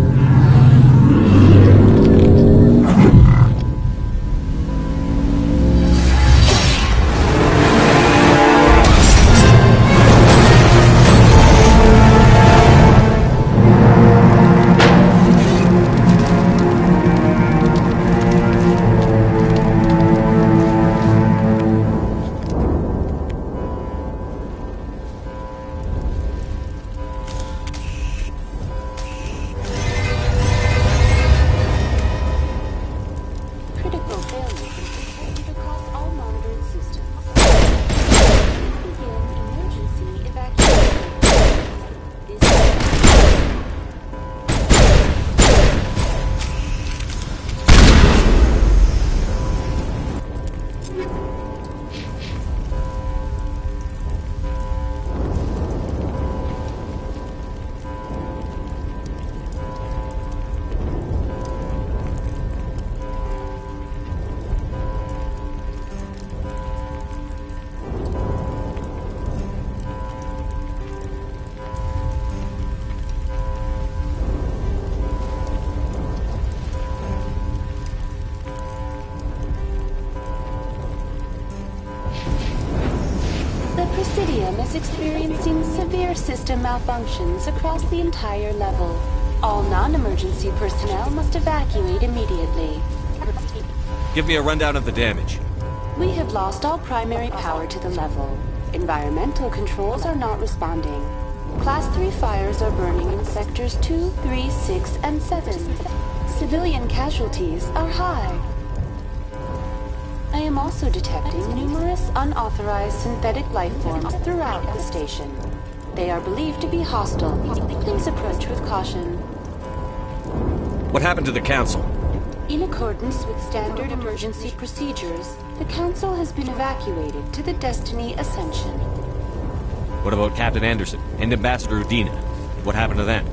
S13: Presidium is experiencing severe system malfunctions across the entire level. All non-emergency personnel must evacuate immediately.
S7: Give me a rundown of the damage.
S13: We have lost all primary power to the level. Environmental controls are not responding. Class 3 fires are burning in sectors 2, 3, 6, and 7. Civilian casualties are high. I am also detecting numerous unauthorized synthetic life forms throughout the station. They are believed to be hostile. Please approach with caution.
S7: What happened to the Council?
S13: In accordance with standard emergency procedures, the Council has been evacuated to the Destiny Ascension.
S7: What about Captain Anderson and Ambassador Udina? What happened to them?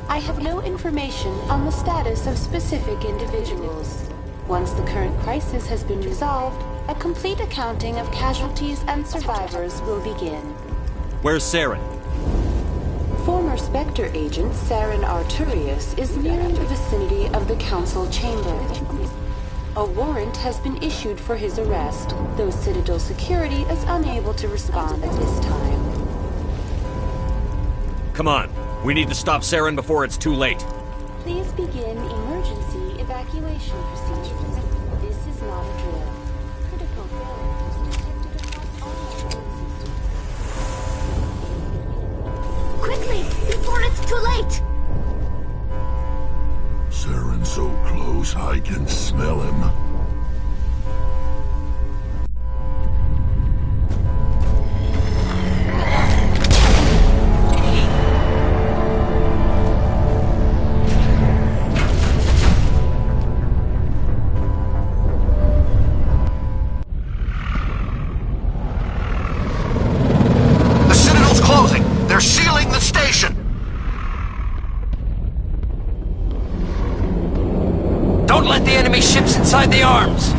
S13: I have no information on the status of specific individuals. Once the current crisis has been resolved, a complete accounting of casualties and survivors will begin.
S7: Where's Saren?
S13: Former Spectre agent Saren Arturius is nearing the vicinity of the Council chamber. A warrant has been issued for his arrest, though Citadel security is unable to respond at this time.
S7: Come on, we need to stop Saren before it's too late.
S13: Please begin emergency evacuation procedures. This is not a drill. Critical failures detected across all systems.
S3: Quickly, before it's too late!
S8: Saren's so close I can smell him.
S18: They're sealing the station!
S2: Don't let the enemy ships inside the arms!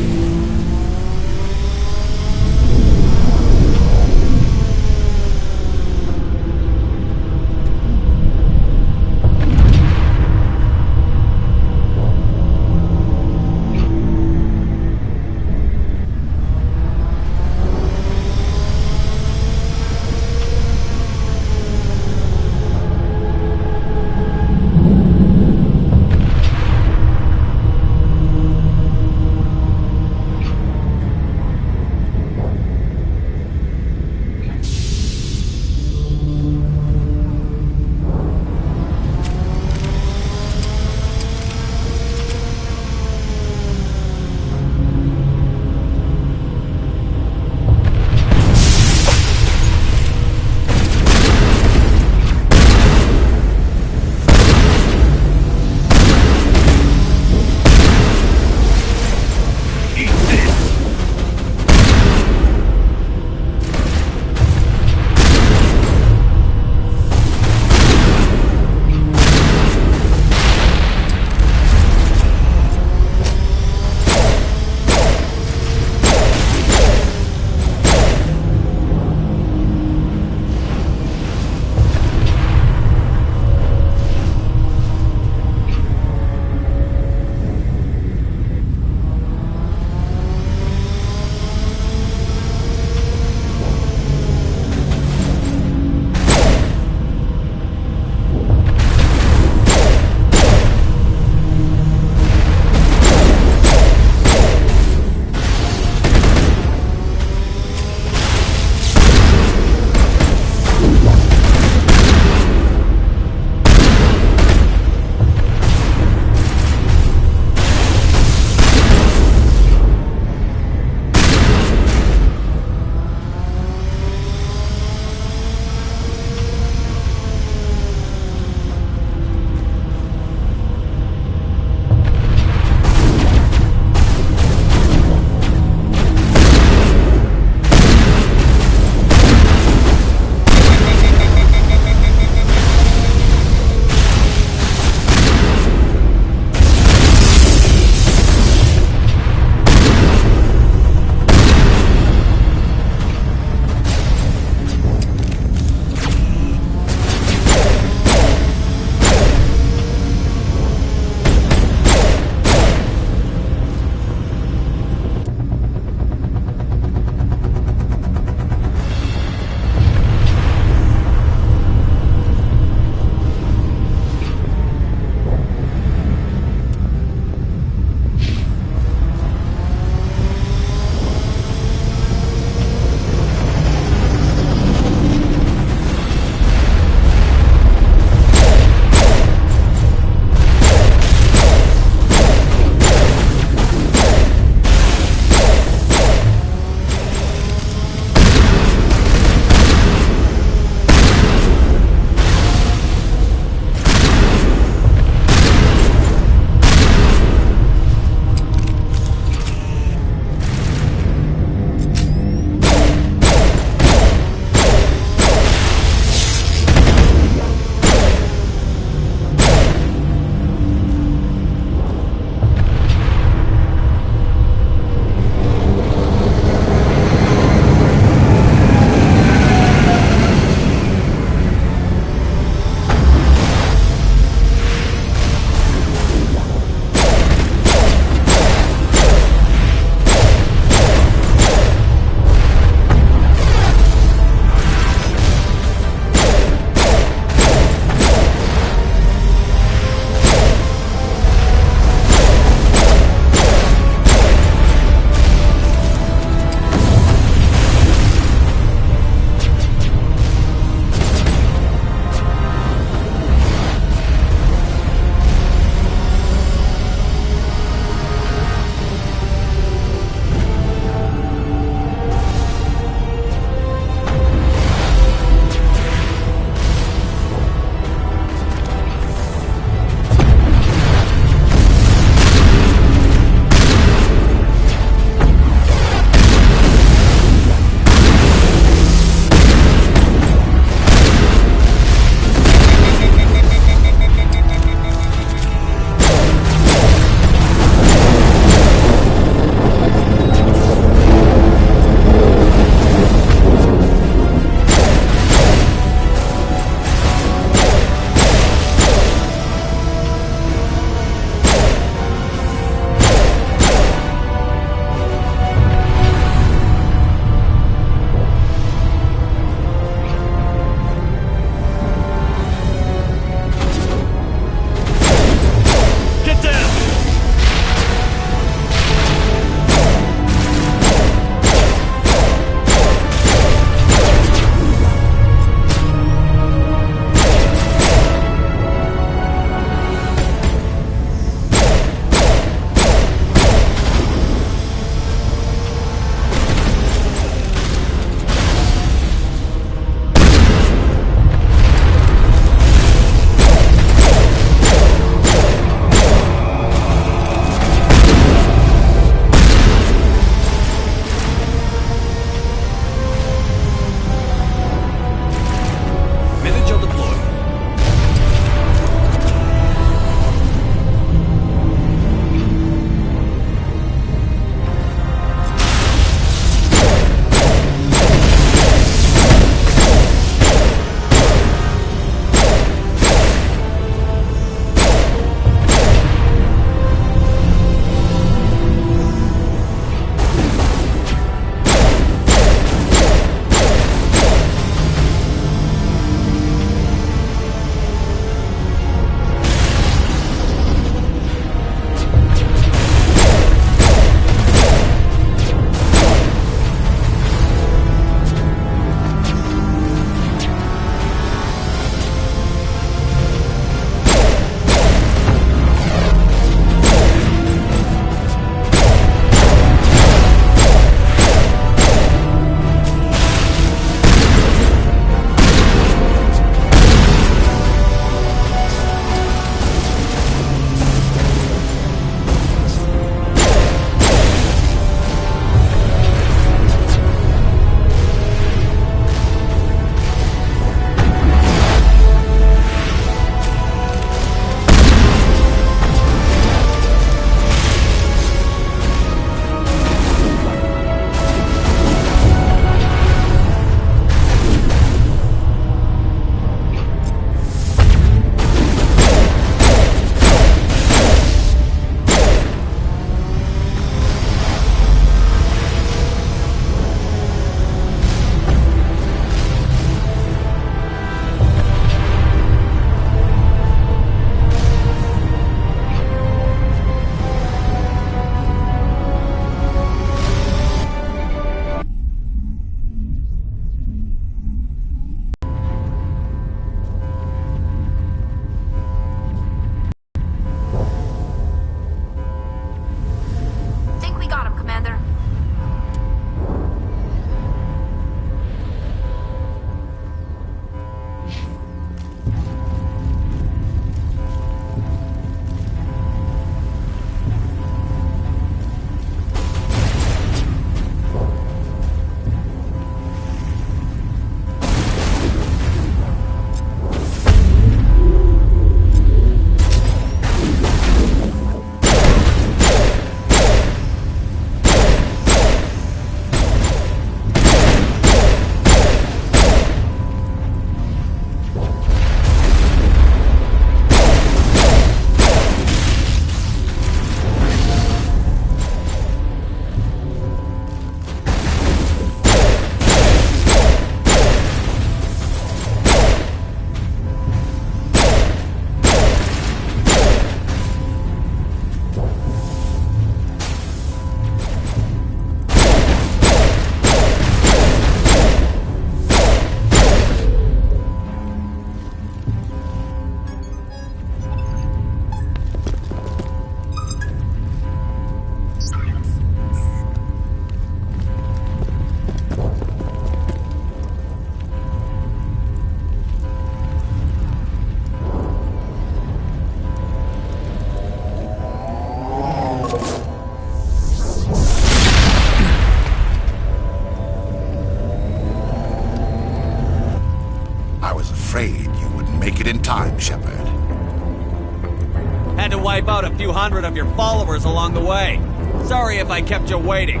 S7: wipe out a few hundred of your followers along the way. Sorry if I kept you waiting.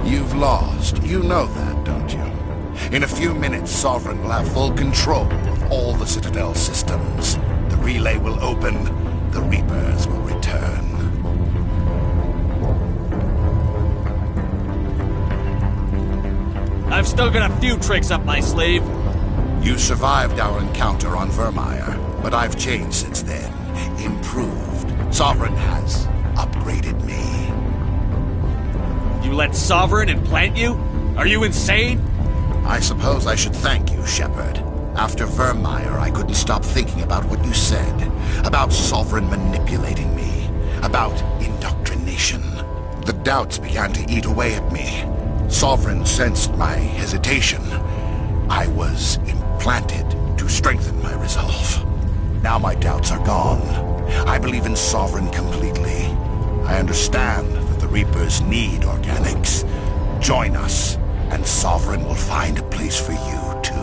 S14: You've lost. You know that, don't you? In a few minutes, Sovereign will have full control of all the Citadel systems. The relay will open. The Reapers will return.
S7: I've still got a few tricks up my sleeve.
S14: You survived our encounter on Vermeer, but I've changed since then. Improved. Sovereign has upgraded me.
S7: You let Sovereign implant you? Are you insane?
S14: I suppose I should thank you, Shepard. After Vermeer, I couldn't stop thinking about what you said. About Sovereign manipulating me. About indoctrination. The doubts began to eat away at me. Sovereign sensed my hesitation. I was implanted to strengthen my resolve. Now my doubts are gone. I believe in Sovereign completely. I understand that the Reapers need organics. Join us, and Sovereign will find a place for you, too.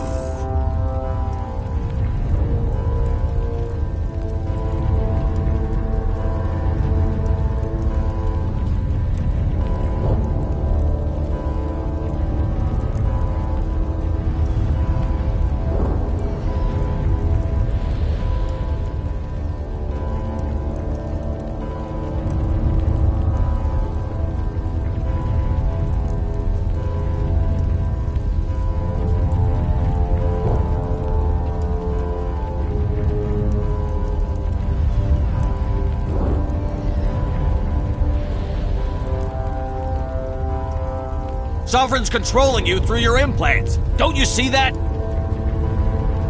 S7: Sovereign's controlling you through your implants. Don't you see that?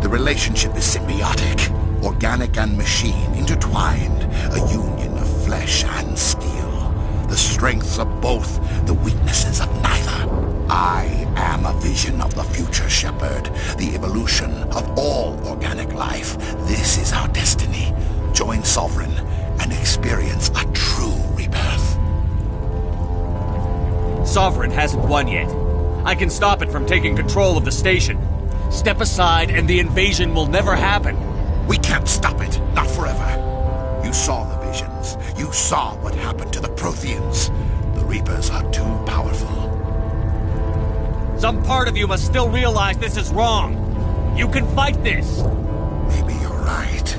S14: The relationship is symbiotic. Organic and machine intertwined. A union of flesh and steel. The strengths of both, the weaknesses of neither. I am a vision of the future, Shepard. The evolution of all organic life. This is our destiny. Join Sovereign and experience a true rebirth.
S7: Sovereign hasn't won yet. I can stop it from taking control of the station. Step aside and the invasion will never happen.
S14: We can't stop it. Not forever. You saw the visions. You saw what happened to the Protheans. The Reapers are too powerful.
S7: Some part of you must still realize this is wrong. You can fight this.
S14: Maybe you're right.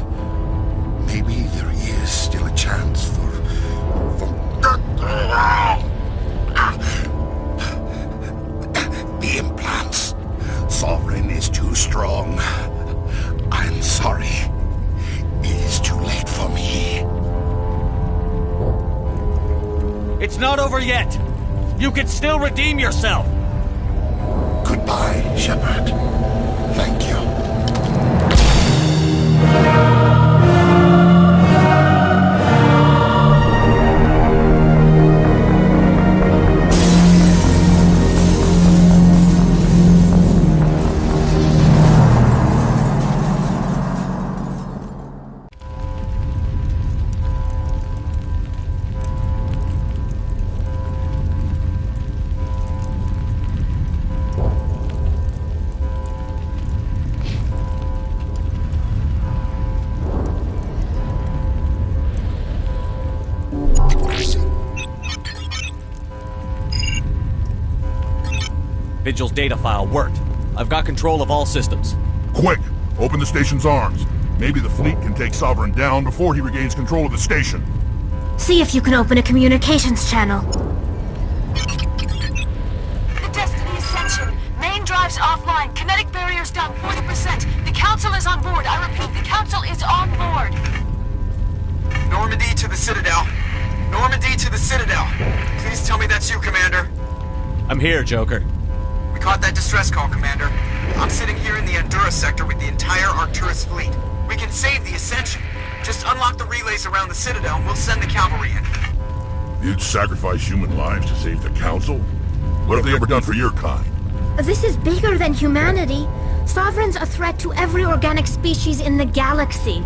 S14: Maybe there is still a chance for... The implants. Sovereign is too strong. I'm sorry. It is too late for me.
S7: It's not over yet. You can still redeem yourself.
S14: Goodbye, Shepard. Thank you.
S7: Vigil's data file worked. I've got control of all systems.
S8: Quick! Open the station's arms. Maybe the fleet can take Sovereign down before he regains control of the station.
S3: See if you can open a communications channel.
S16: The Destiny Ascension. Main drives offline. Kinetic barriers down 40%. The Council is on board. I repeat, the Council is on board.
S15: Normandy to the Citadel. Normandy to the Citadel. Please tell me that's you, Commander.
S7: I'm here, Joker.
S15: We caught that distress call, Commander. I'm sitting here in the Endura sector with the entire Arcturus fleet. We can save the Ascension. Just unlock the relays around the Citadel and we'll send the cavalry in.
S8: You'd sacrifice human lives to save the Council? What have they ever done for your kind?
S3: This is bigger than humanity. Sovereign's a threat to every organic species in the galaxy.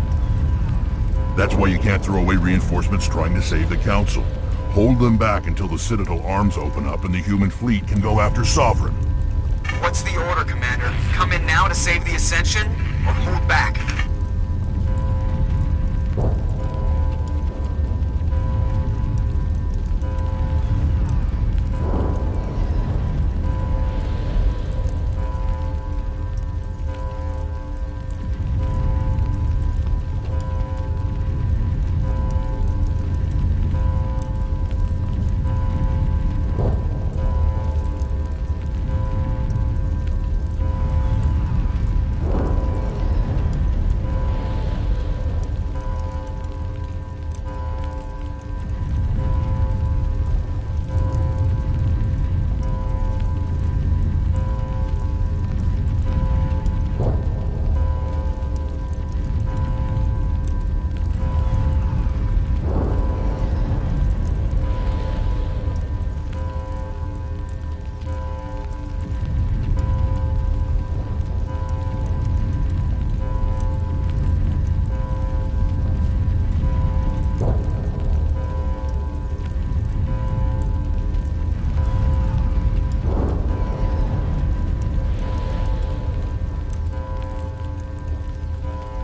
S8: That's why you can't throw away reinforcements trying to save the Council. Hold them back until the Citadel arms open up and the human fleet can go after Sovereign.
S15: What's the order, Commander? Come in now to save the Ascension, or hold back?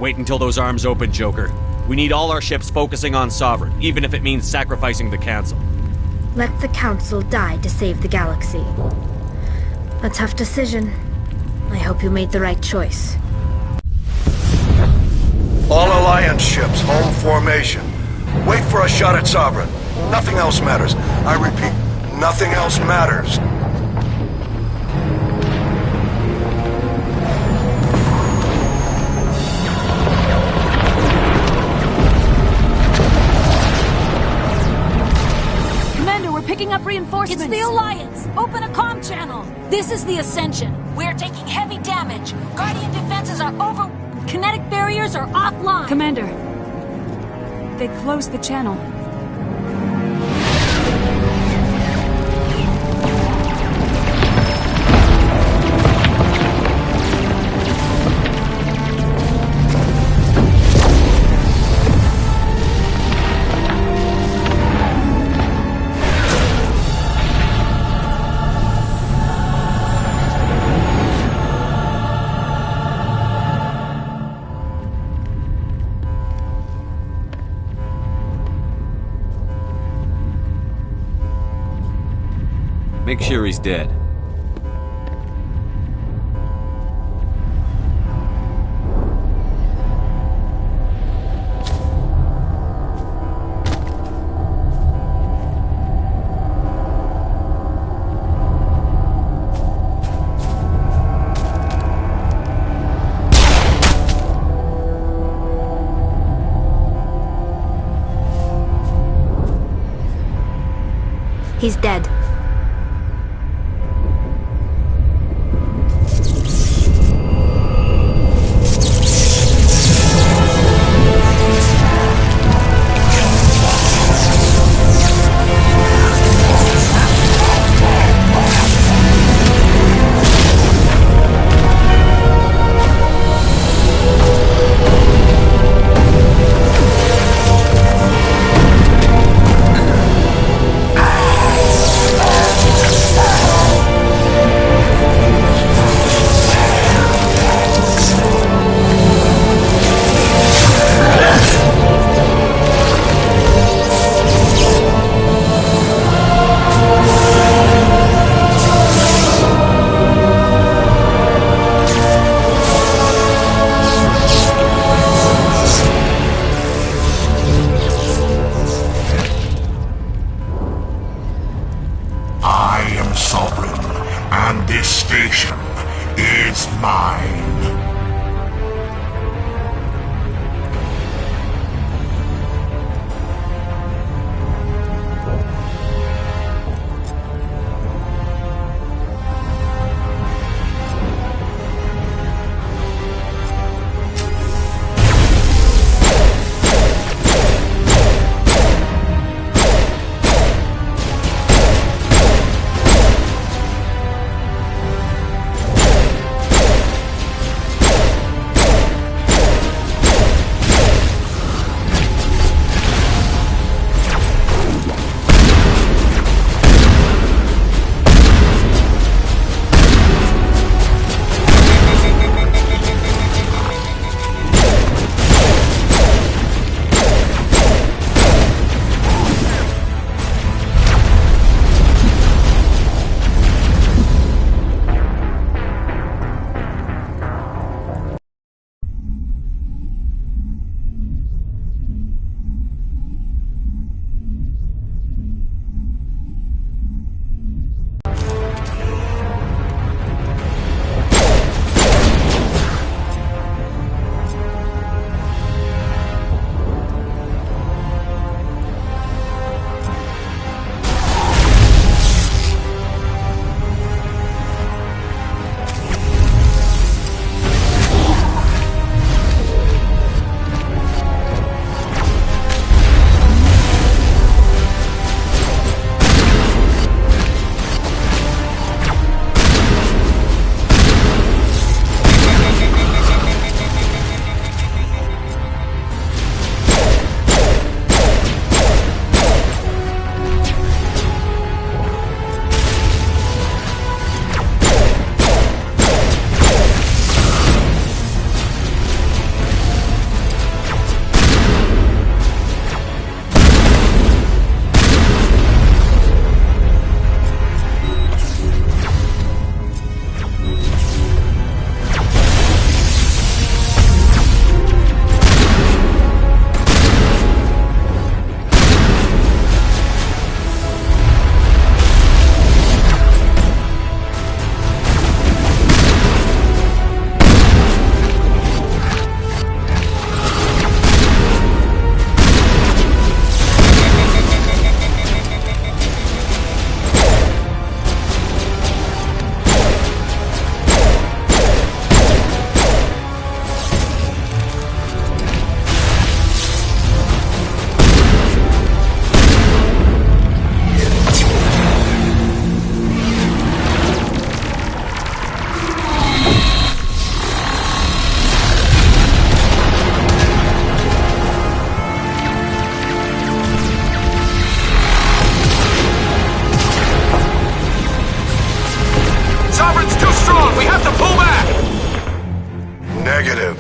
S7: Wait until those arms open, Joker. We need all our ships focusing on Sovereign, even if it means sacrificing the Council.
S3: Let the Council die to save the galaxy. A tough decision. I hope you made the right choice.
S18: All Alliance ships, home formation. Wait for a shot at Sovereign. Nothing else matters. I repeat, nothing else matters.
S16: Commander, we're picking up reinforcements. It's the Alliance. Open a comm channel. This is the Ascension. We're taking heavy damage. Guardian defenses are over... Kinetic barriers are offline.
S20: Commander, they closed the channel.
S7: Make sure he's dead.
S3: He's dead.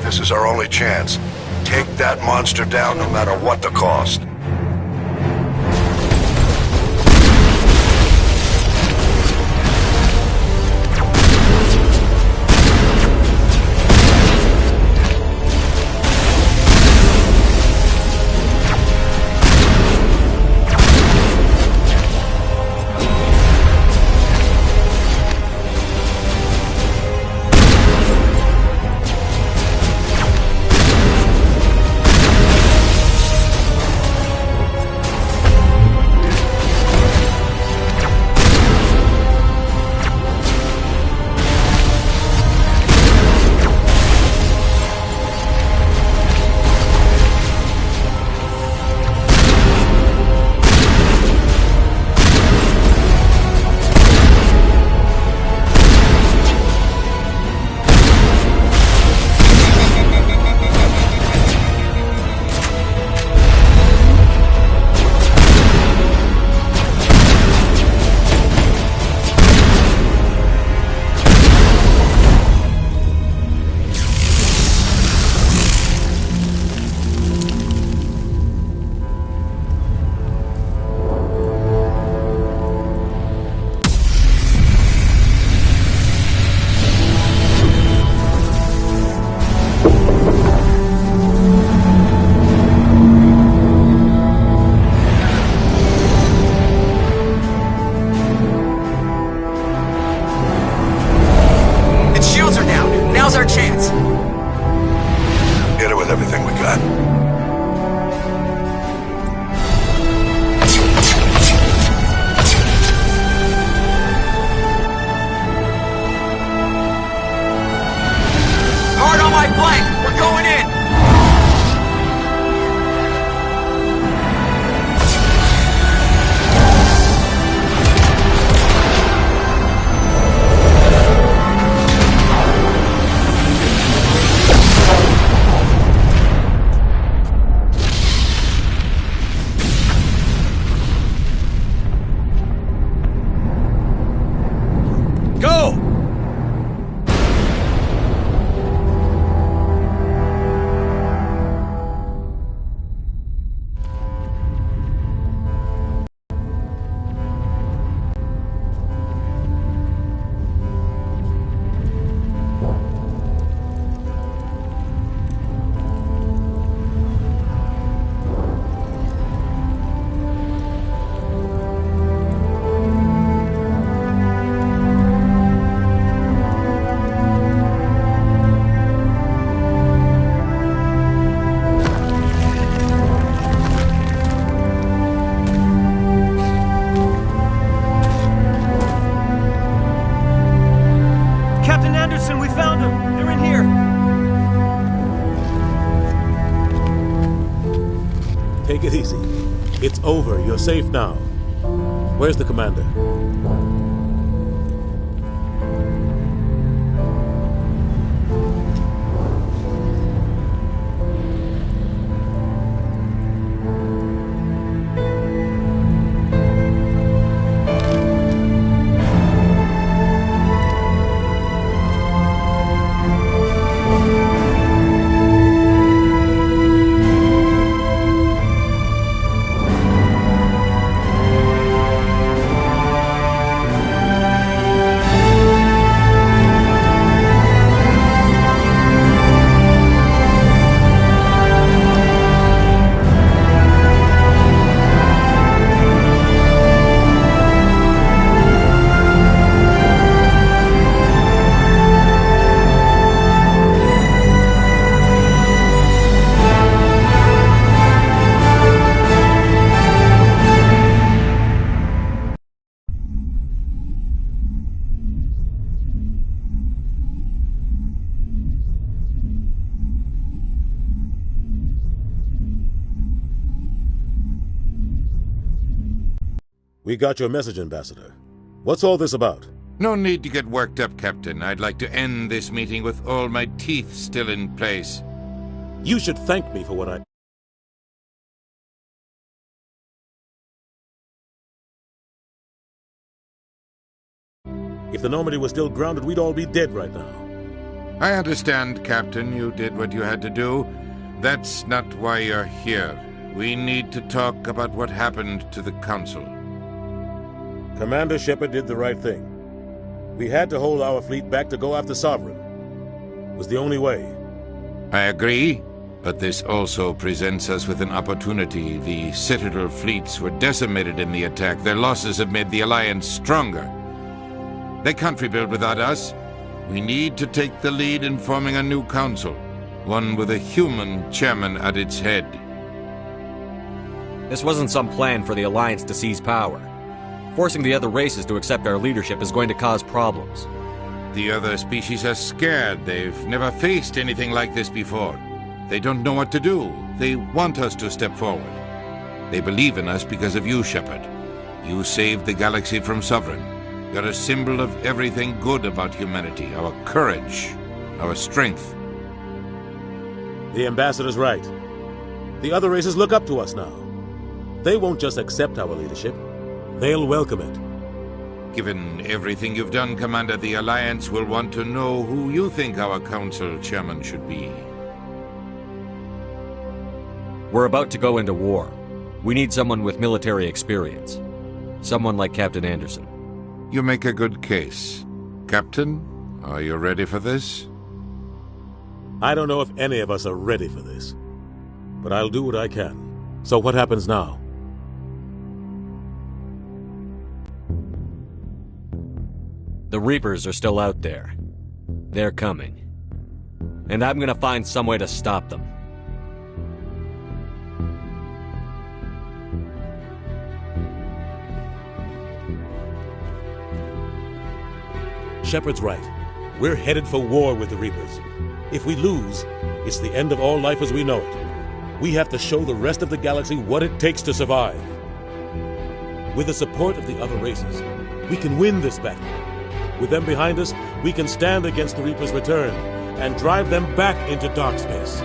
S18: This is our only chance. Take that monster down no matter what the cost.
S9: Take it easy. It's over. You're safe now. Where's the commander? We got your message, Ambassador. What's all this about?
S2: No need to get worked up, Captain. I'd like to end this meeting with all my teeth still in place.
S9: You should thank me for what I... If the Normandy was still grounded, we'd all be dead right now.
S2: I understand, Captain. You did what you had to do. That's not why you're here. We need to talk about what happened to the Council.
S9: Commander Shepard did the right thing. We had to hold our fleet back to go after Sovereign. It was the only way.
S2: I agree, but this also presents us with an opportunity. The Citadel fleets were decimated in the attack. Their losses have made the Alliance stronger. They can't rebuild without us. We need to take the lead in forming a new council, one with a human chairman at its head.
S7: This wasn't some plan for the Alliance to seize power. Forcing the other races to accept our leadership is going to cause problems.
S2: The other species are scared. They've never faced anything like this before. They don't know what to do. They want us to step forward. They believe in us because of you, Shepard. You saved the galaxy from Sovereign. You're a symbol of everything good about humanity, our courage, our strength.
S9: The Ambassador's right. The other races look up to us now. They won't just accept our leadership, they'll welcome it.
S2: Given everything you've done, Commander, the Alliance will want to know who you think our Council Chairman should be.
S7: We're about to go into war. We need someone with military experience. Someone like Captain Anderson.
S2: You make a good case. Captain, are you ready for this?
S9: I don't know if any of us are ready for this, but I'll do what I can. So what happens now?
S7: The Reapers are still out there. They're coming. And I'm gonna find some way to stop them.
S9: Shepard's right. We're headed for war with the Reapers. If we lose, it's the end of all life as we know it. We have to show the rest of the galaxy what it takes to survive. With the support of the other races, we can win this battle. With them behind us, we can stand against the Reapers' return and drive them back into dark space.